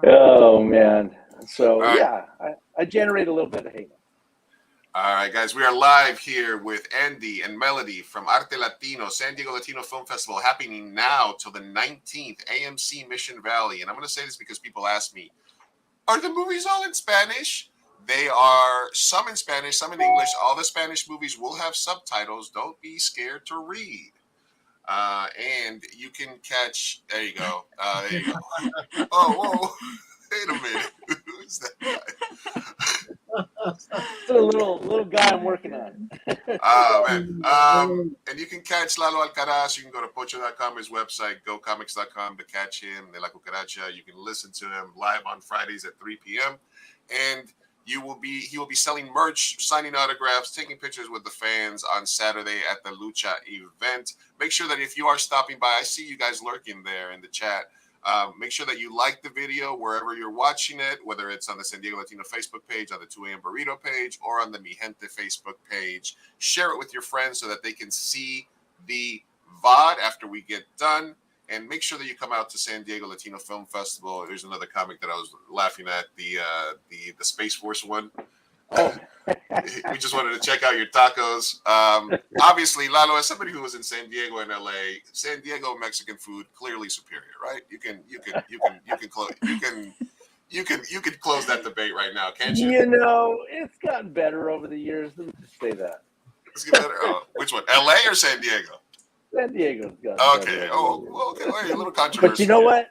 K: Oh, man. So,
H: right.
K: yeah, I generate a little bit of hate.
H: All right, guys, we are live here with Andy and Melody from Arte Latino, San Diego Latino Film Festival, happening now till the 19th, AMC Mission Valley. And I'm going to say this because people ask me, are the movies all in Spanish? They are some in Spanish, some in English. All the Spanish movies will have subtitles. Don't be scared to read. And you can catch, there you go. There you go. Oh, whoa. Wait a minute. Who's that guy?
K: It's a little guy I'm working on.
H: Oh, man. And you can catch Lalo Alcaraz. You can go to pocho.com, his website, gocomics.com to catch him. De La Cucaracha. You can listen to him live on Fridays at 3 p.m. And he will be selling merch, signing autographs, taking pictures with the fans on Saturday at the Lucha event. Make sure that if you are stopping by, I see you guys lurking there in the chat. Make sure that you like the video wherever you're watching it, whether it's on the San Diego Latino Facebook page, on the 2 a.m. Burrito page, or on the Mi Gente Facebook page. Share it with your friends so that they can see the VOD after we get done. And make sure that you come out to San Diego Latino Film Festival. There's another comic that I was laughing at, the Space Force one.
K: Oh.
H: We just wanted to check out your tacos. Obviously, Lalo, as somebody who was in San Diego and LA, San Diego Mexican food clearly superior, right? You can close that debate right now, can't you?
K: You know, it's gotten better over the years. Let me just say that.
H: Let's get better. Oh, which one, LA or San Diego?
K: San Diego's gotten
H: Okay.
K: better.
H: Oh, well, okay. Wait, a little controversy.
K: But you know what?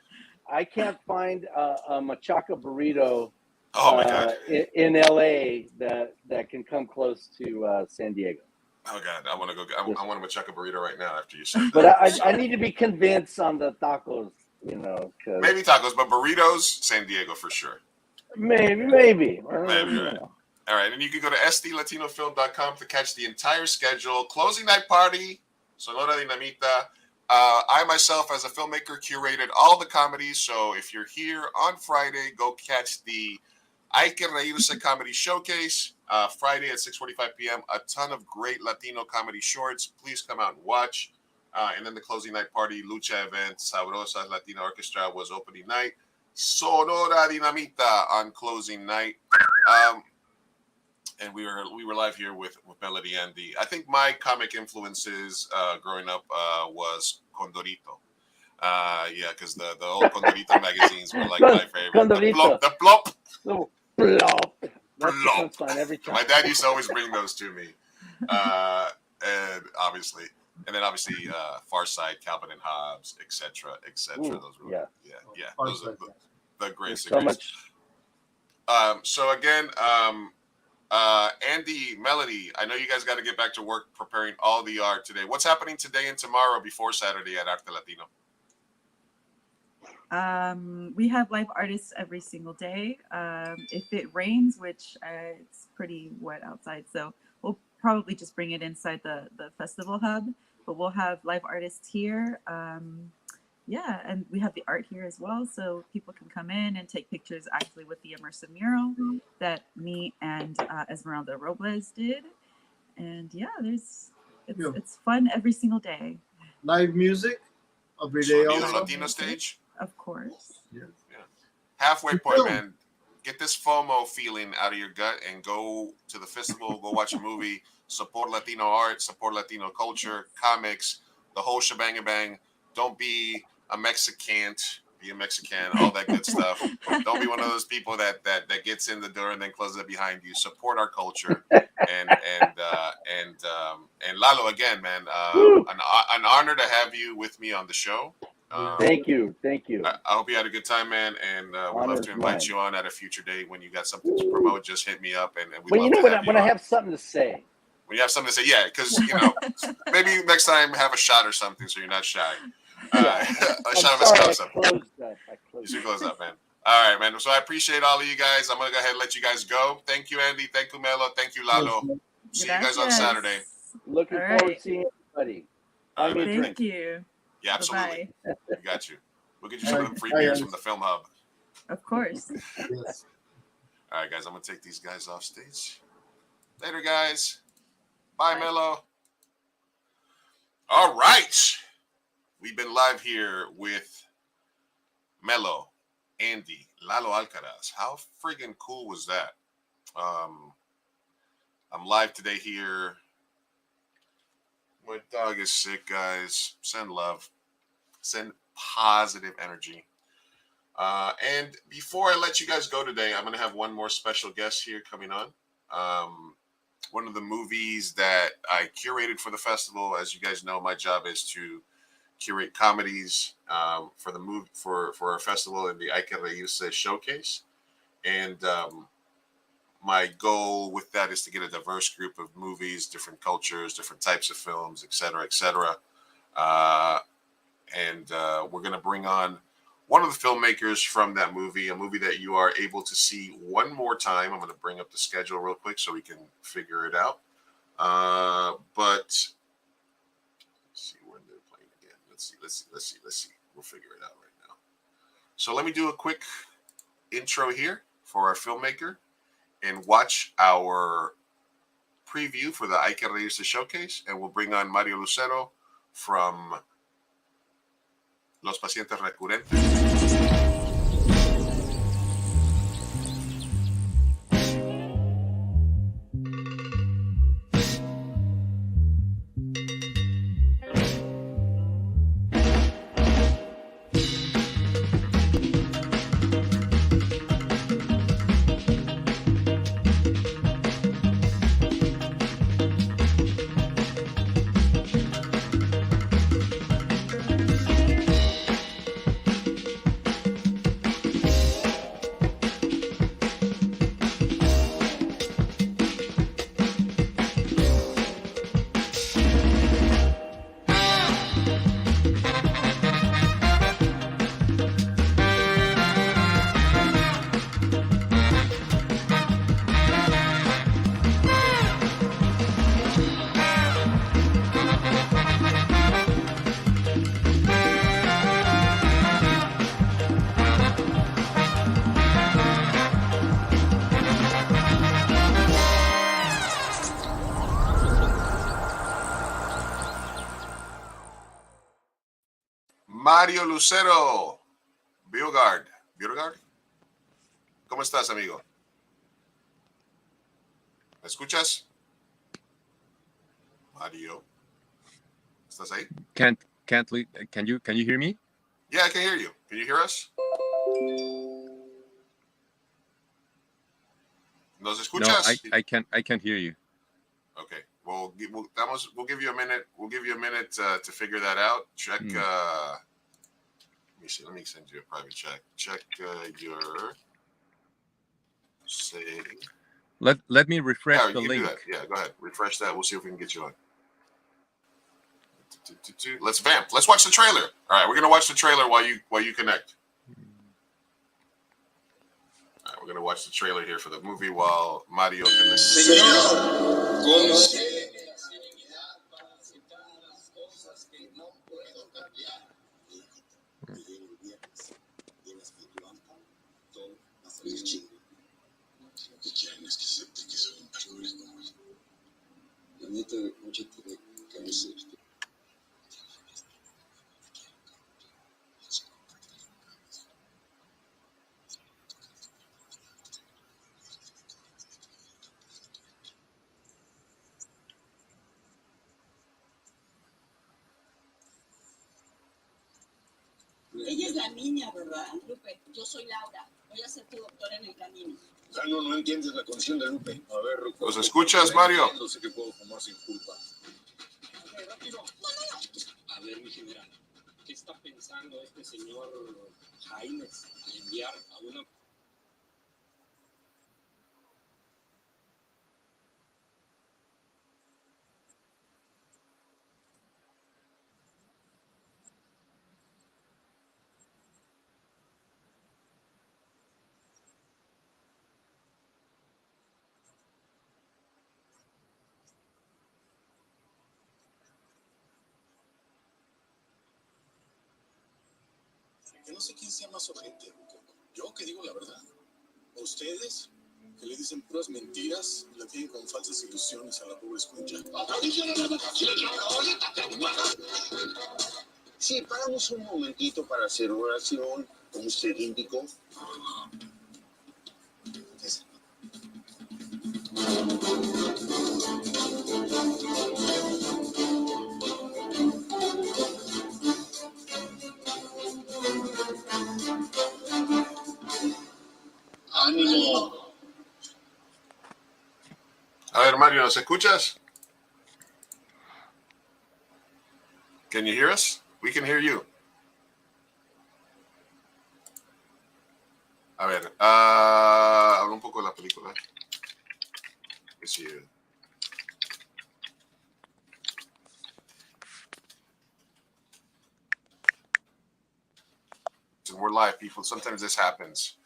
K: I can't find a machaca burrito.
H: Oh my God!
K: In LA that can come close to San Diego.
H: Oh God, I want to go. I want to machaca burrito right now after you said that.
K: But I need to be convinced on the tacos. You know,
H: maybe tacos, but burritos, San Diego for sure.
K: Maybe.
H: Right. All right, and you can go to SDLATINOFILM.com to catch the entire schedule. Closing night party Sonora Dinamita. I myself, as a filmmaker, curated all the comedies. So if you're here on Friday, go catch the Hay que Reírse Comedy Showcase. Friday at 6:45 p.m. A ton of great Latino comedy shorts. Please come out and watch. And then the closing night party, Lucha Event, Sabrosa Latino Orchestra was opening night. Sonora Dinamita on closing night. And we were live here with Melody Andy. I think my comic influences growing up was Condorito. Yeah, because the old Condorito magazines were like my favorite.
K: Condorito.
H: The plop.
K: Oh, plop. That's
H: Plop.
K: the punchline every time.
H: My dad used to always bring those to me. And obviously, Far Side, Calvin and Hobbes, etc. Those were those are the great series.
K: So much.
H: So again, Andy, Melody, I know you guys got to get back to work preparing all the art today. What's happening today and tomorrow before Saturday at Arte Latino?
I: We have live artists every single day. If it rains, which it's pretty wet outside, so we'll probably just bring it inside the festival hub, but we'll have live artists here. Yeah, and we have the art here as well, so people can come in and take pictures actually with the immersive mural that me and Esmeralda Robles did. And yeah, it's fun every single day.
J: Live music every day.
H: The Latino stage?
I: Of course.
J: Yeah.
H: Halfway point, man. Get this FOMO feeling out of your gut and go to the festival, go watch a movie, support Latino art, support Latino culture, comics, the whole shebang bang. Don't be a Mexican, be a Mexican, all that good stuff. Don't be one of those people that gets in the door and then closes it behind you. Support our culture, and Lalo, again, man, an honor to have you with me on the show.
K: Thank you.
H: I hope you had a good time, man, and we'd love to invite you on at a future date when you got something to promote. Just hit me up, and we.
K: Well, you know when I have something to say.
H: When you have something to say, yeah, because maybe next time have a shot or something so you're not shy. A shot of espresso. You should close up, man. All right, man. So I appreciate all of you guys. I'm gonna go ahead and let you guys go. Thank you, Andy. Thank you, Melo. Thank you, Lalo. See you guys on Saturday.
K: Looking forward to seeing everybody.
I: Thank you.
H: Yeah, absolutely.
I: Bye-bye.
H: We got you. We'll get you some of them free beers from the Film Hub.
I: Of course.
J: Yes.
H: All right, guys. I'm gonna take these guys off stage. Later, guys. Bye, Melo. All right. We've been live here with Melo, Andy, Lalo Alcaraz. How friggin' cool was that? I'm live today here. My dog is sick, guys. Send love. Send positive energy. And before I let you guys go today, I'm going to have one more special guest here coming on. One of the movies that I curated for the festival. As you guys know, my job is to curate comedies for the move for our festival in the Hay que Reírse showcase, and my goal with that is to get a diverse group of movies, different cultures, different types of films, etc., etc. And we're going to bring on one of the filmmakers from that movie, a movie that you are able to see one more time. I'm going to bring up the schedule real quick so we can figure it out. But Let's see. We'll figure it out right now. So let me do a quick intro here for our filmmaker and watch our preview for the Hay que Reírse showcase. And we'll bring on Mario Lucero from Los Pacientes Recurrentes. Mario Lucero, Biogard. ¿Cómo estás, amigo? ¿Me escuchas? Mario, ¿estás ahí?
L: Can you hear me?
H: Yeah, I can hear you. Can you hear us? ¿Nos escuchas?
L: No, I can't hear you.
H: Okay. We'll give you a minute. We'll give you a minute to figure that out. Check. Let me see. Let me send you a private chat. Check your setting.
L: Let me refresh the
H: you
L: link.
H: Do that. Yeah, go ahead. Refresh that. We'll see if we can get you on. Let's vamp. Let's watch the trailer. All right, we're gonna watch the trailer while you connect. All right, we're gonna watch the trailer here for the movie while Mario connects.
M: Ella es la niña, ¿verdad? Lupe, yo soy Laura. Voy a ser tu doctora en el camino. No entiendes la condición de Lupe. A ver, Ruco.
H: ¿Los escuchas, Mario?
M: No sé qué puedo fumar sin culpa. A ver, rápido. No. A ver, mi general. ¿Qué está pensando este señor Jaimes al enviar a una... Que no sé quién sea más ojete, Ruco. Yo que digo la verdad. ¿O ustedes? Que le dicen puras mentiras y la tienen con falsas ilusiones a la pobre escucha. Sí, paramos un momentito para hacer oración, como usted indicó. ¡Ánimo!
H: A ver, Mario, ¿nos escuchas? Can you hear us? We can hear you. A ver, habla un poco de la película. Sí. We're live, people. Sometimes this happens.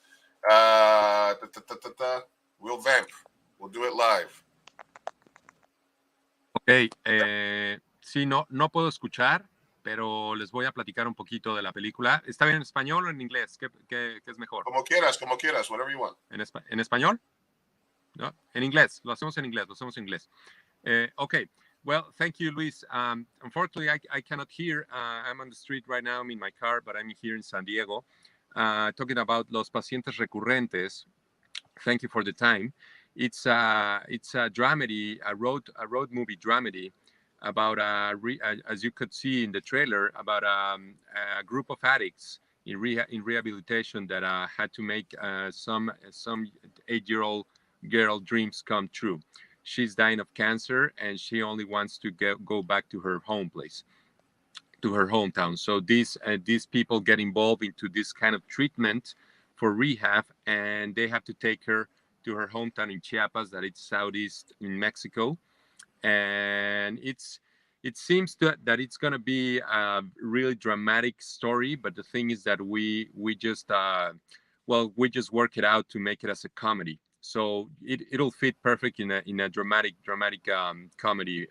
H: We'll vamp. We'll do it live.
L: Ok, sí, no puedo escuchar, pero les voy a platicar un poquito de la película. ¿Está bien en español o en inglés? ¿Qué es mejor?
H: Como quieras, whatever you want.
L: ¿En español? ¿No? En inglés, lo hacemos en inglés. Okay, well, thank you, Luis. Unfortunately, I cannot hear. I'm on the street right now. I'm in my car, but I'm here in San Diego, talking about Los Pacientes Recurrentes. Thank you for the time. It's a dramedy, a road movie dramedy about as you could see in the trailer, about a group of addicts in rehabilitation that had to make some 8-year-old girl dreams come true. She's dying of cancer, and she only wants to go back to her home place, to her hometown. So these people get involved into this kind of treatment for rehab, and they have to take her to her hometown in Chiapas, that it's southeast in Mexico. And it seems that it's going to be a really dramatic story, but the thing is that we just work it out to make it as a comedy. So it'll fit perfect in a dramatic comedy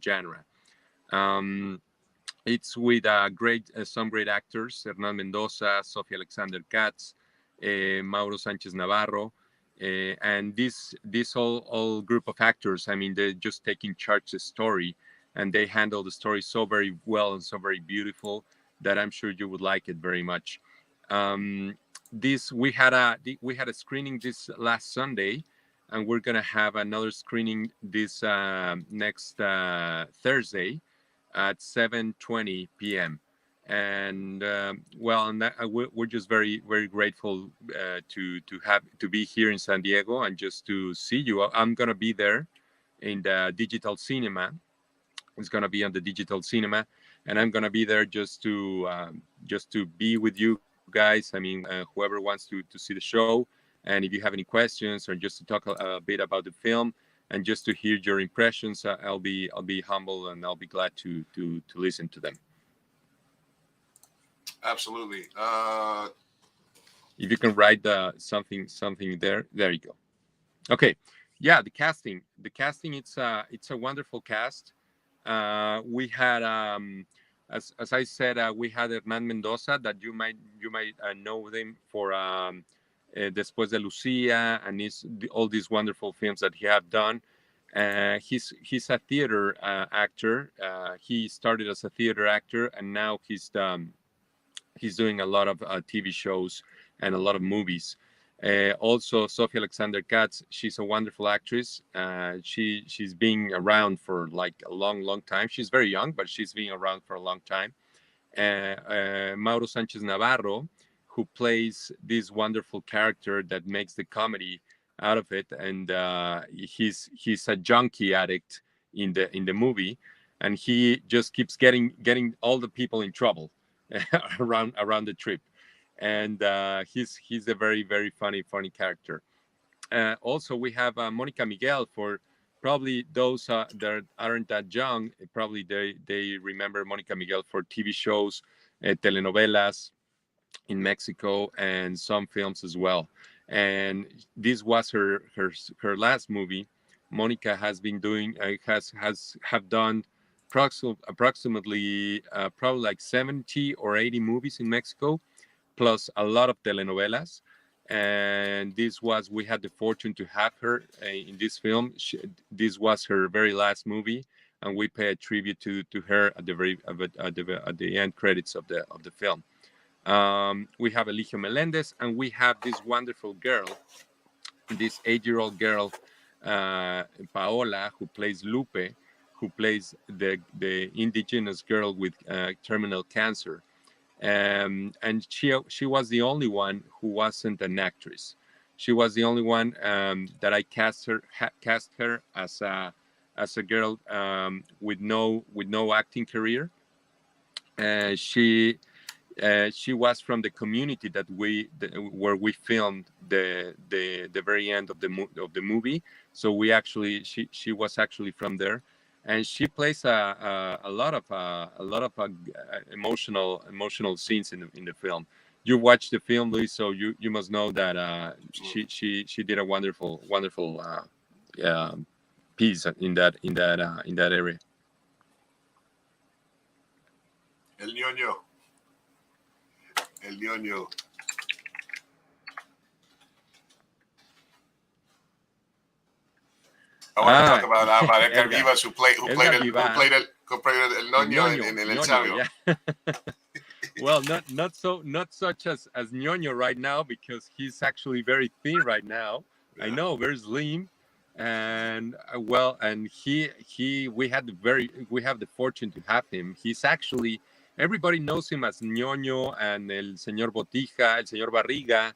L: genre. It's with some great actors: Hernán Mendoza, Sofía Alexander Katz, Mauro Sánchez Navarro, and this all group of actors. I mean, they're just taking charge of the story, and they handle the story so very well and so very beautiful. that I'm sure you would like it very much. This we had a screening this last Sunday, and we're gonna have another screening this next Thursday at 7:20 p.m. And well, and that, we're just very grateful to be here in San Diego and just to see you. I'm gonna be there in the digital cinema. It's gonna be on the digital cinema, and I'm gonna be there just to be with you guys. I mean, whoever wants to see the show, and if you have any questions or just to talk a bit about the film and just to hear your impressions, I'll be humble and I'll be glad to listen to them.
H: Absolutely.
L: If you can write something there you go. Okay, yeah, the casting, it's a wonderful cast. We had as I said, we had Hernan Mendoza, that you might know them for Después de Lucia and all these wonderful films that he have done. He's a theater actor. He started as a theater actor, and now he's doing a lot of TV shows and a lot of movies. Also, Sophie Alexander Katz, she's a wonderful actress. She's been around for like a long time. She's very young, but she's been around for a long time. Mauro Sanchez Navarro, who plays this wonderful character that makes the comedy out of it, and he's a junkie addict in the movie, and he just keeps getting all the people in trouble around the trip. And he's a very funny character. Also, we have Monica Miguel. For probably those that aren't that young, probably they remember Monica Miguel for TV shows, telenovelas in Mexico, and some films as well. And this was her last movie. Monica has been doing have done approximately probably like 70 or 80 movies in Mexico, plus a lot of telenovelas. And we had the fortune to have her in this film. This was her very last movie, and we pay a tribute to her at the end credits of the film. We have Eligio Melendez, and we have this wonderful girl, this 8-year-old girl, Paola, who plays Lupe, who plays the indigenous girl with terminal cancer. And she was the only one who wasn't an actress. She was the only one that I cast her as a girl with no acting career. She was from the community where we filmed the very end of the movie. So she was actually from there. And she plays a lot of emotional scenes in the film. You watched the film, Luis, so you must know that she did a wonderful piece in that area.
H: El Ñoño. I want to talk about Edgar Vivas, who played El Ñoño in El Sabio.
L: Yeah. Well, not such as Ñoño right now, because he's actually very thin right now. Yeah. I know, very slim, and we have the fortune to have him. He's actually, everybody knows him as Ñoño and El Señor Botija, El Señor Barriga,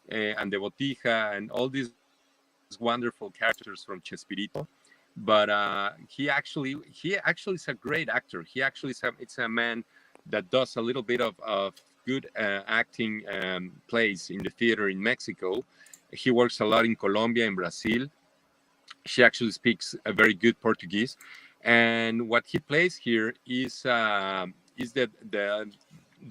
L: and the Botija, and all these wonderful characters from Chespirito. But he actually is a great actor. It's a man that does a little bit of good acting plays in the theater in Mexico. He works a lot in Colombia and Brazil. He actually speaks a very good Portuguese, and what he plays here is the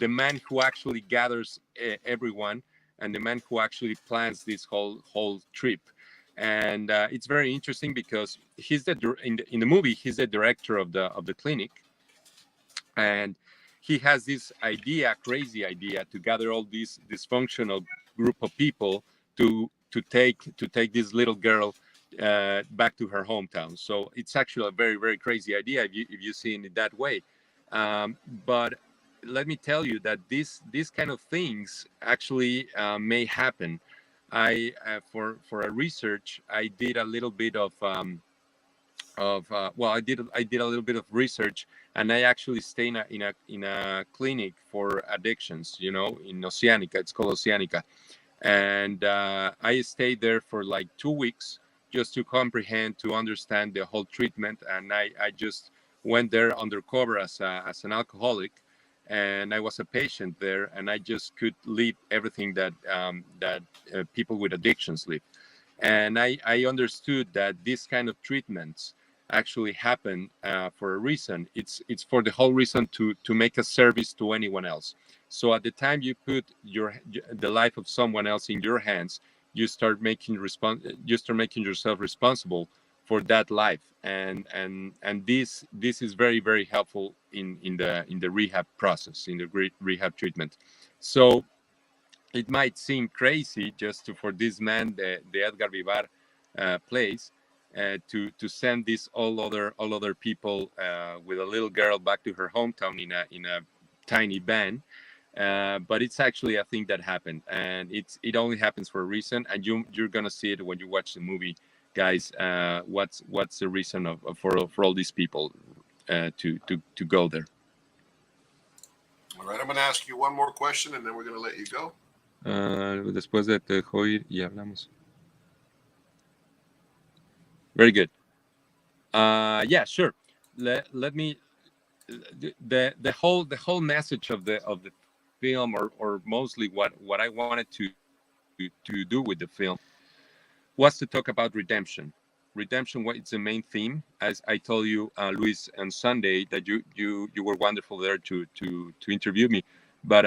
L: man who actually gathers everyone, and the man who actually plans this whole trip. And it's very interesting because he's in the movie he's the director of the clinic, and he has this crazy idea to gather all these dysfunctional group of people to take this little girl back to her hometown. So it's actually a very crazy idea if you see it that way. But let me tell you that these kind of things actually may happen. I for a research, I did a little bit of well, I did a little bit of research, and I actually stay in a clinic for addictions, you know, in Oceanica. It's called Oceanica, and I stayed there for like 2 weeks just to comprehend, to understand the whole treatment. And I just went there undercover as an alcoholic, and I was a patient there, and I just could live everything that people with addictions live. And I understood that this kind of treatments actually happen for a reason. It's for the whole reason to make a service to anyone else. So at the time you put the life of someone else in your hands, you start making yourself responsible for that life. And this is very, very helpful in the rehab process, in the rehab treatment. So it might seem crazy just for this man, the Edgar Vivar plays, to send these all other people with a little girl back to her hometown in a tiny van. But it's actually a thing that happened, and it only happens for a reason, and you're gonna see it when you watch the movie, guys. What's the reason for all these people to go there?
H: All right, I'm going to ask you one more question, and then we're going to let you go.
L: Después de te dejo ir y hablamos. Very good. Yeah, sure. Let me the whole message of the film, or mostly what I wanted to do with the film, was to talk about redemption. Redemption, what it's the main theme. As I told you, Luis, on Sunday, that you were wonderful there to interview me. But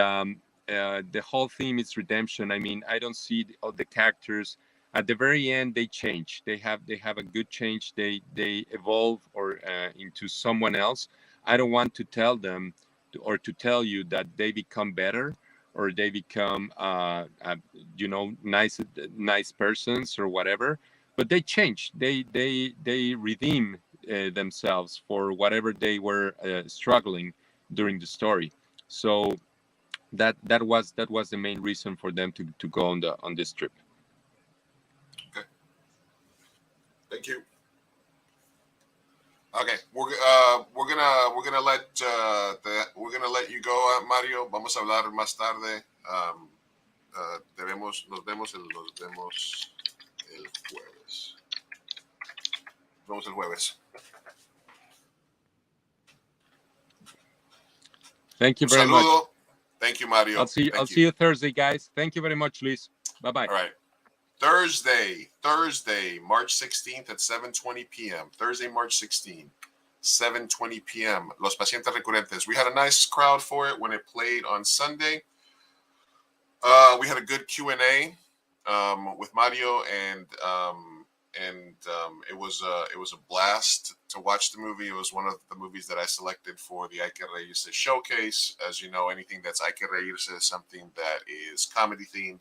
L: the whole theme is redemption. I mean, I don't see the characters at the very end. They change. They have a good change. They evolve or into someone else. I don't want to tell them or to tell you that they become better, or they become nice persons or whatever. But they change. They redeem themselves for whatever they were struggling during the story. So that was the main reason for them to go on this trip.
H: Okay. Thank you. Okay, we're gonna let you go, Mario. Vamos a hablar más tarde. Nos vemos el jueves. Nos vemos el jueves.
L: Thank you very much.
H: Thank you, Mario.
L: I'll see you Thursday, guys. Thank you very much, Luis. Bye-bye.
H: All right. Thursday, March 16th at 7:20 p.m. Thursday, March 16th, 7:20 p.m. Los Pacientes Recurrentes. We had a nice crowd for it when it played on Sunday. We had a good Q&A with Mario, and it was a blast to watch the movie. It was one of the movies that I selected for the Hay que Reírse showcase. As you know, anything that's Hay que Reírse is something that is comedy themed.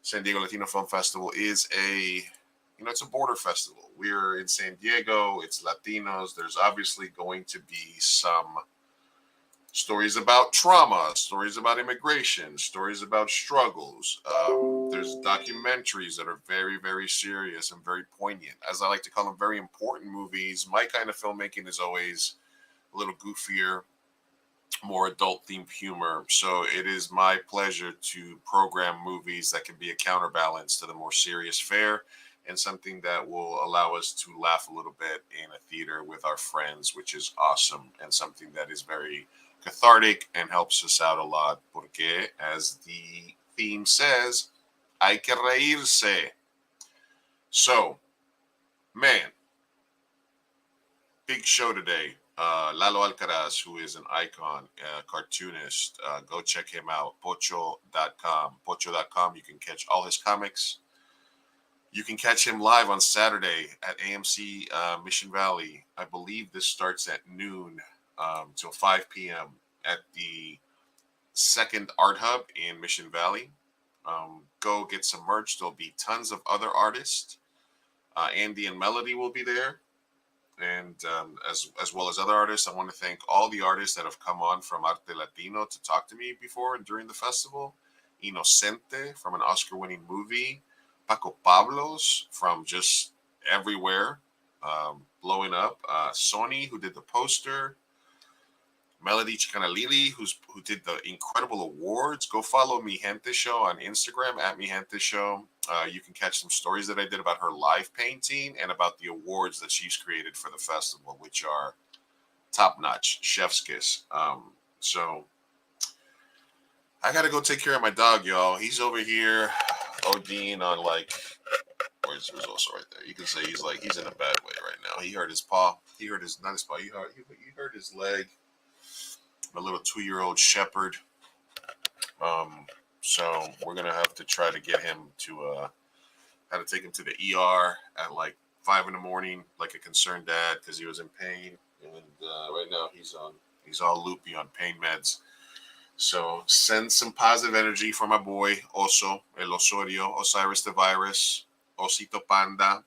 H: San Diego Latino Film Festival is it's a border festival. We're in San Diego. It's Latinos. There's obviously going to be some stories about trauma, stories about immigration, stories about struggles. There's documentaries that are very, very serious and very poignant. As I like to call them, very important movies. My kind of filmmaking is always a little goofier, more adult-themed humor. So it is my pleasure to program movies that can be a counterbalance to the more serious fare, and something that will allow us to laugh a little bit in a theater with our friends, which is awesome, and something that is very cathartic and helps us out a lot. Porque, as the theme says, hay que reírse. So, man, big show today. Lalo Alcaraz, who is an icon, cartoonist. Go check him out. Pocho.com. Pocho.com. You can catch all his comics. You can catch him live on Saturday at AMC Mission Valley. I believe this starts at noon till 5 p.m. at the second Art Hub in Mission Valley. Go get some merch. There'll be tons of other artists. Andy and Melody will be there. and as well as other artists. I want to thank all the artists that have come on from Arte Latino to talk to me before and during the festival. Inocente from an Oscar-winning movie. Paco Pablos from just everywhere, blowing up. Sony, who did the poster. Melody Chicanalili, who did the incredible awards. Go follow Mi Gente Show on Instagram at Mi Gente Show. You can catch some stories that I did about her live painting and about the awards that she's created for the festival, which are top-notch, chef's kiss. So I gotta go take care of my dog, y'all. He's over here ODing on like, where's also right there. You can say he's in a bad way right now. He hurt his paw. He hurt his leg. A little 2-year-old shepherd. So we're gonna have to try to get him to had to take him to the ER at like 5 in the morning, like a concerned dad, because he was in pain. And right now he's all loopy on pain meds. So send some positive energy for my boy Oso, El Osorio, Osiris the Virus, Osito Panda.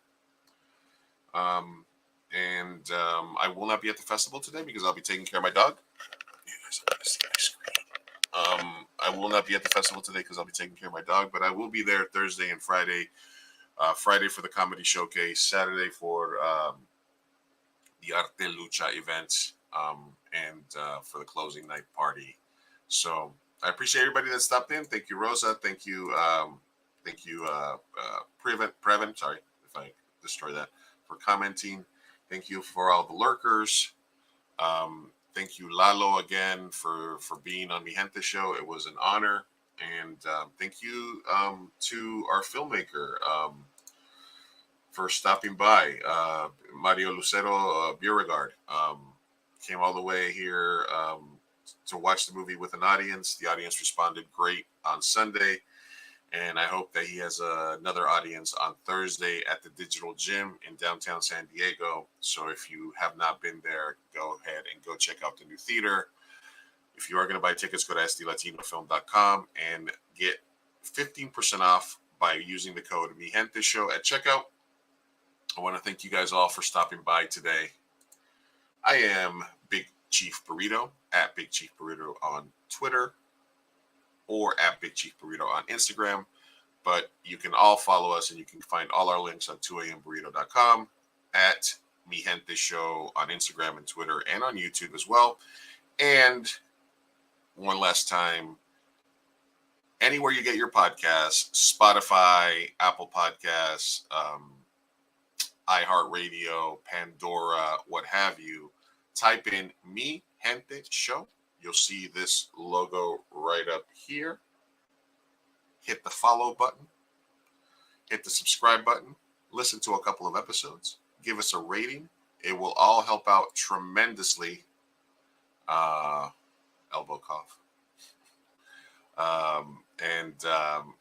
H: And I will not be at the festival today because I'll be taking care of my dog. You guys are gonna see my screen. I will not be at the festival today because I'll be taking care of my dog, but I will be there Thursday and Friday. Friday for the comedy showcase, Saturday for the Arte Lucha event, and for the closing night party. So I appreciate everybody that stopped in. Thank you, Rosa. Thank you, Prevent. Sorry if I destroy that, for commenting. Thank you for all the lurkers. Thank you, Lalo, again for being on Mi Gente Show. It was an honor. And thank you to our filmmaker for stopping by. Mario Lucero Beauregard came all the way here to watch the movie with an audience. The audience responded great on Sunday. And I hope that he has another audience on Thursday at the Digital Gym in downtown San Diego. So if you have not been there, go ahead and go check out the new theater. If you are going to buy tickets, go to SDLATINOFILM.com and get 15% off by using the code Mi Gente Show at checkout. I want to thank you guys all for stopping by today. I am Big Chief Burrito at Big Chief Burrito on Twitter or at Big Chief Burrito on Instagram. But you can all follow us and you can find all our links on 2amburrito.com, at Mi Gente Show on Instagram and Twitter and on YouTube as well. And one last time, anywhere you get your podcasts, Spotify, Apple Podcasts, iHeartRadio, Pandora, what have you, type in Mi Gente Show. You'll see this logo right up here. Hit the follow button. Hit the subscribe button. Listen to a couple of episodes. Give us a rating. It will all help out tremendously. Elbow cough. And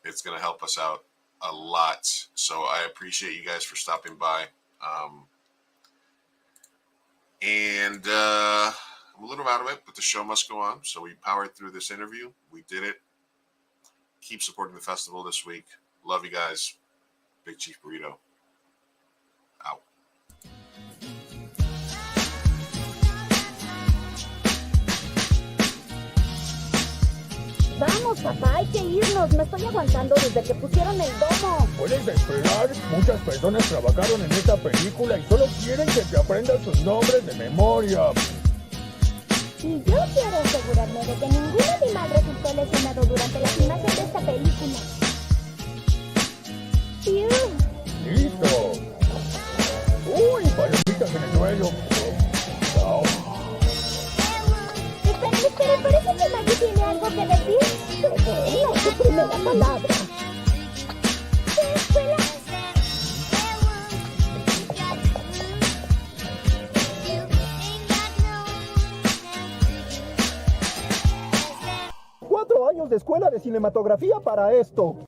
H: it's going to help us out a lot. So I appreciate you guys for stopping by. I'm a little out of it, but the show must go on. So we powered through this interview. We did it. Keep supporting the festival this week. Love you guys. Big Chief Burrito. Out.
N: Vamos, papá, hay que irnos. Me estoy aguantando desde que pusieron el domo.
O: Puedes esperar. Muchas personas trabajaron en esta película y solo quieren que te aprendas sus nombres de memoria.
N: Y yo quiero asegurarme de que ningún animal resultó lesionado durante la filmación de esta película.
O: ¡Listo! ¡Uy, palomitas en el suelo! Oh.
N: Espera, parece que Maggie tiene algo que decir. Es tu primera palabra. ¿Qué escuela?
O: ¡4 años de escuela de cinematografía para esto!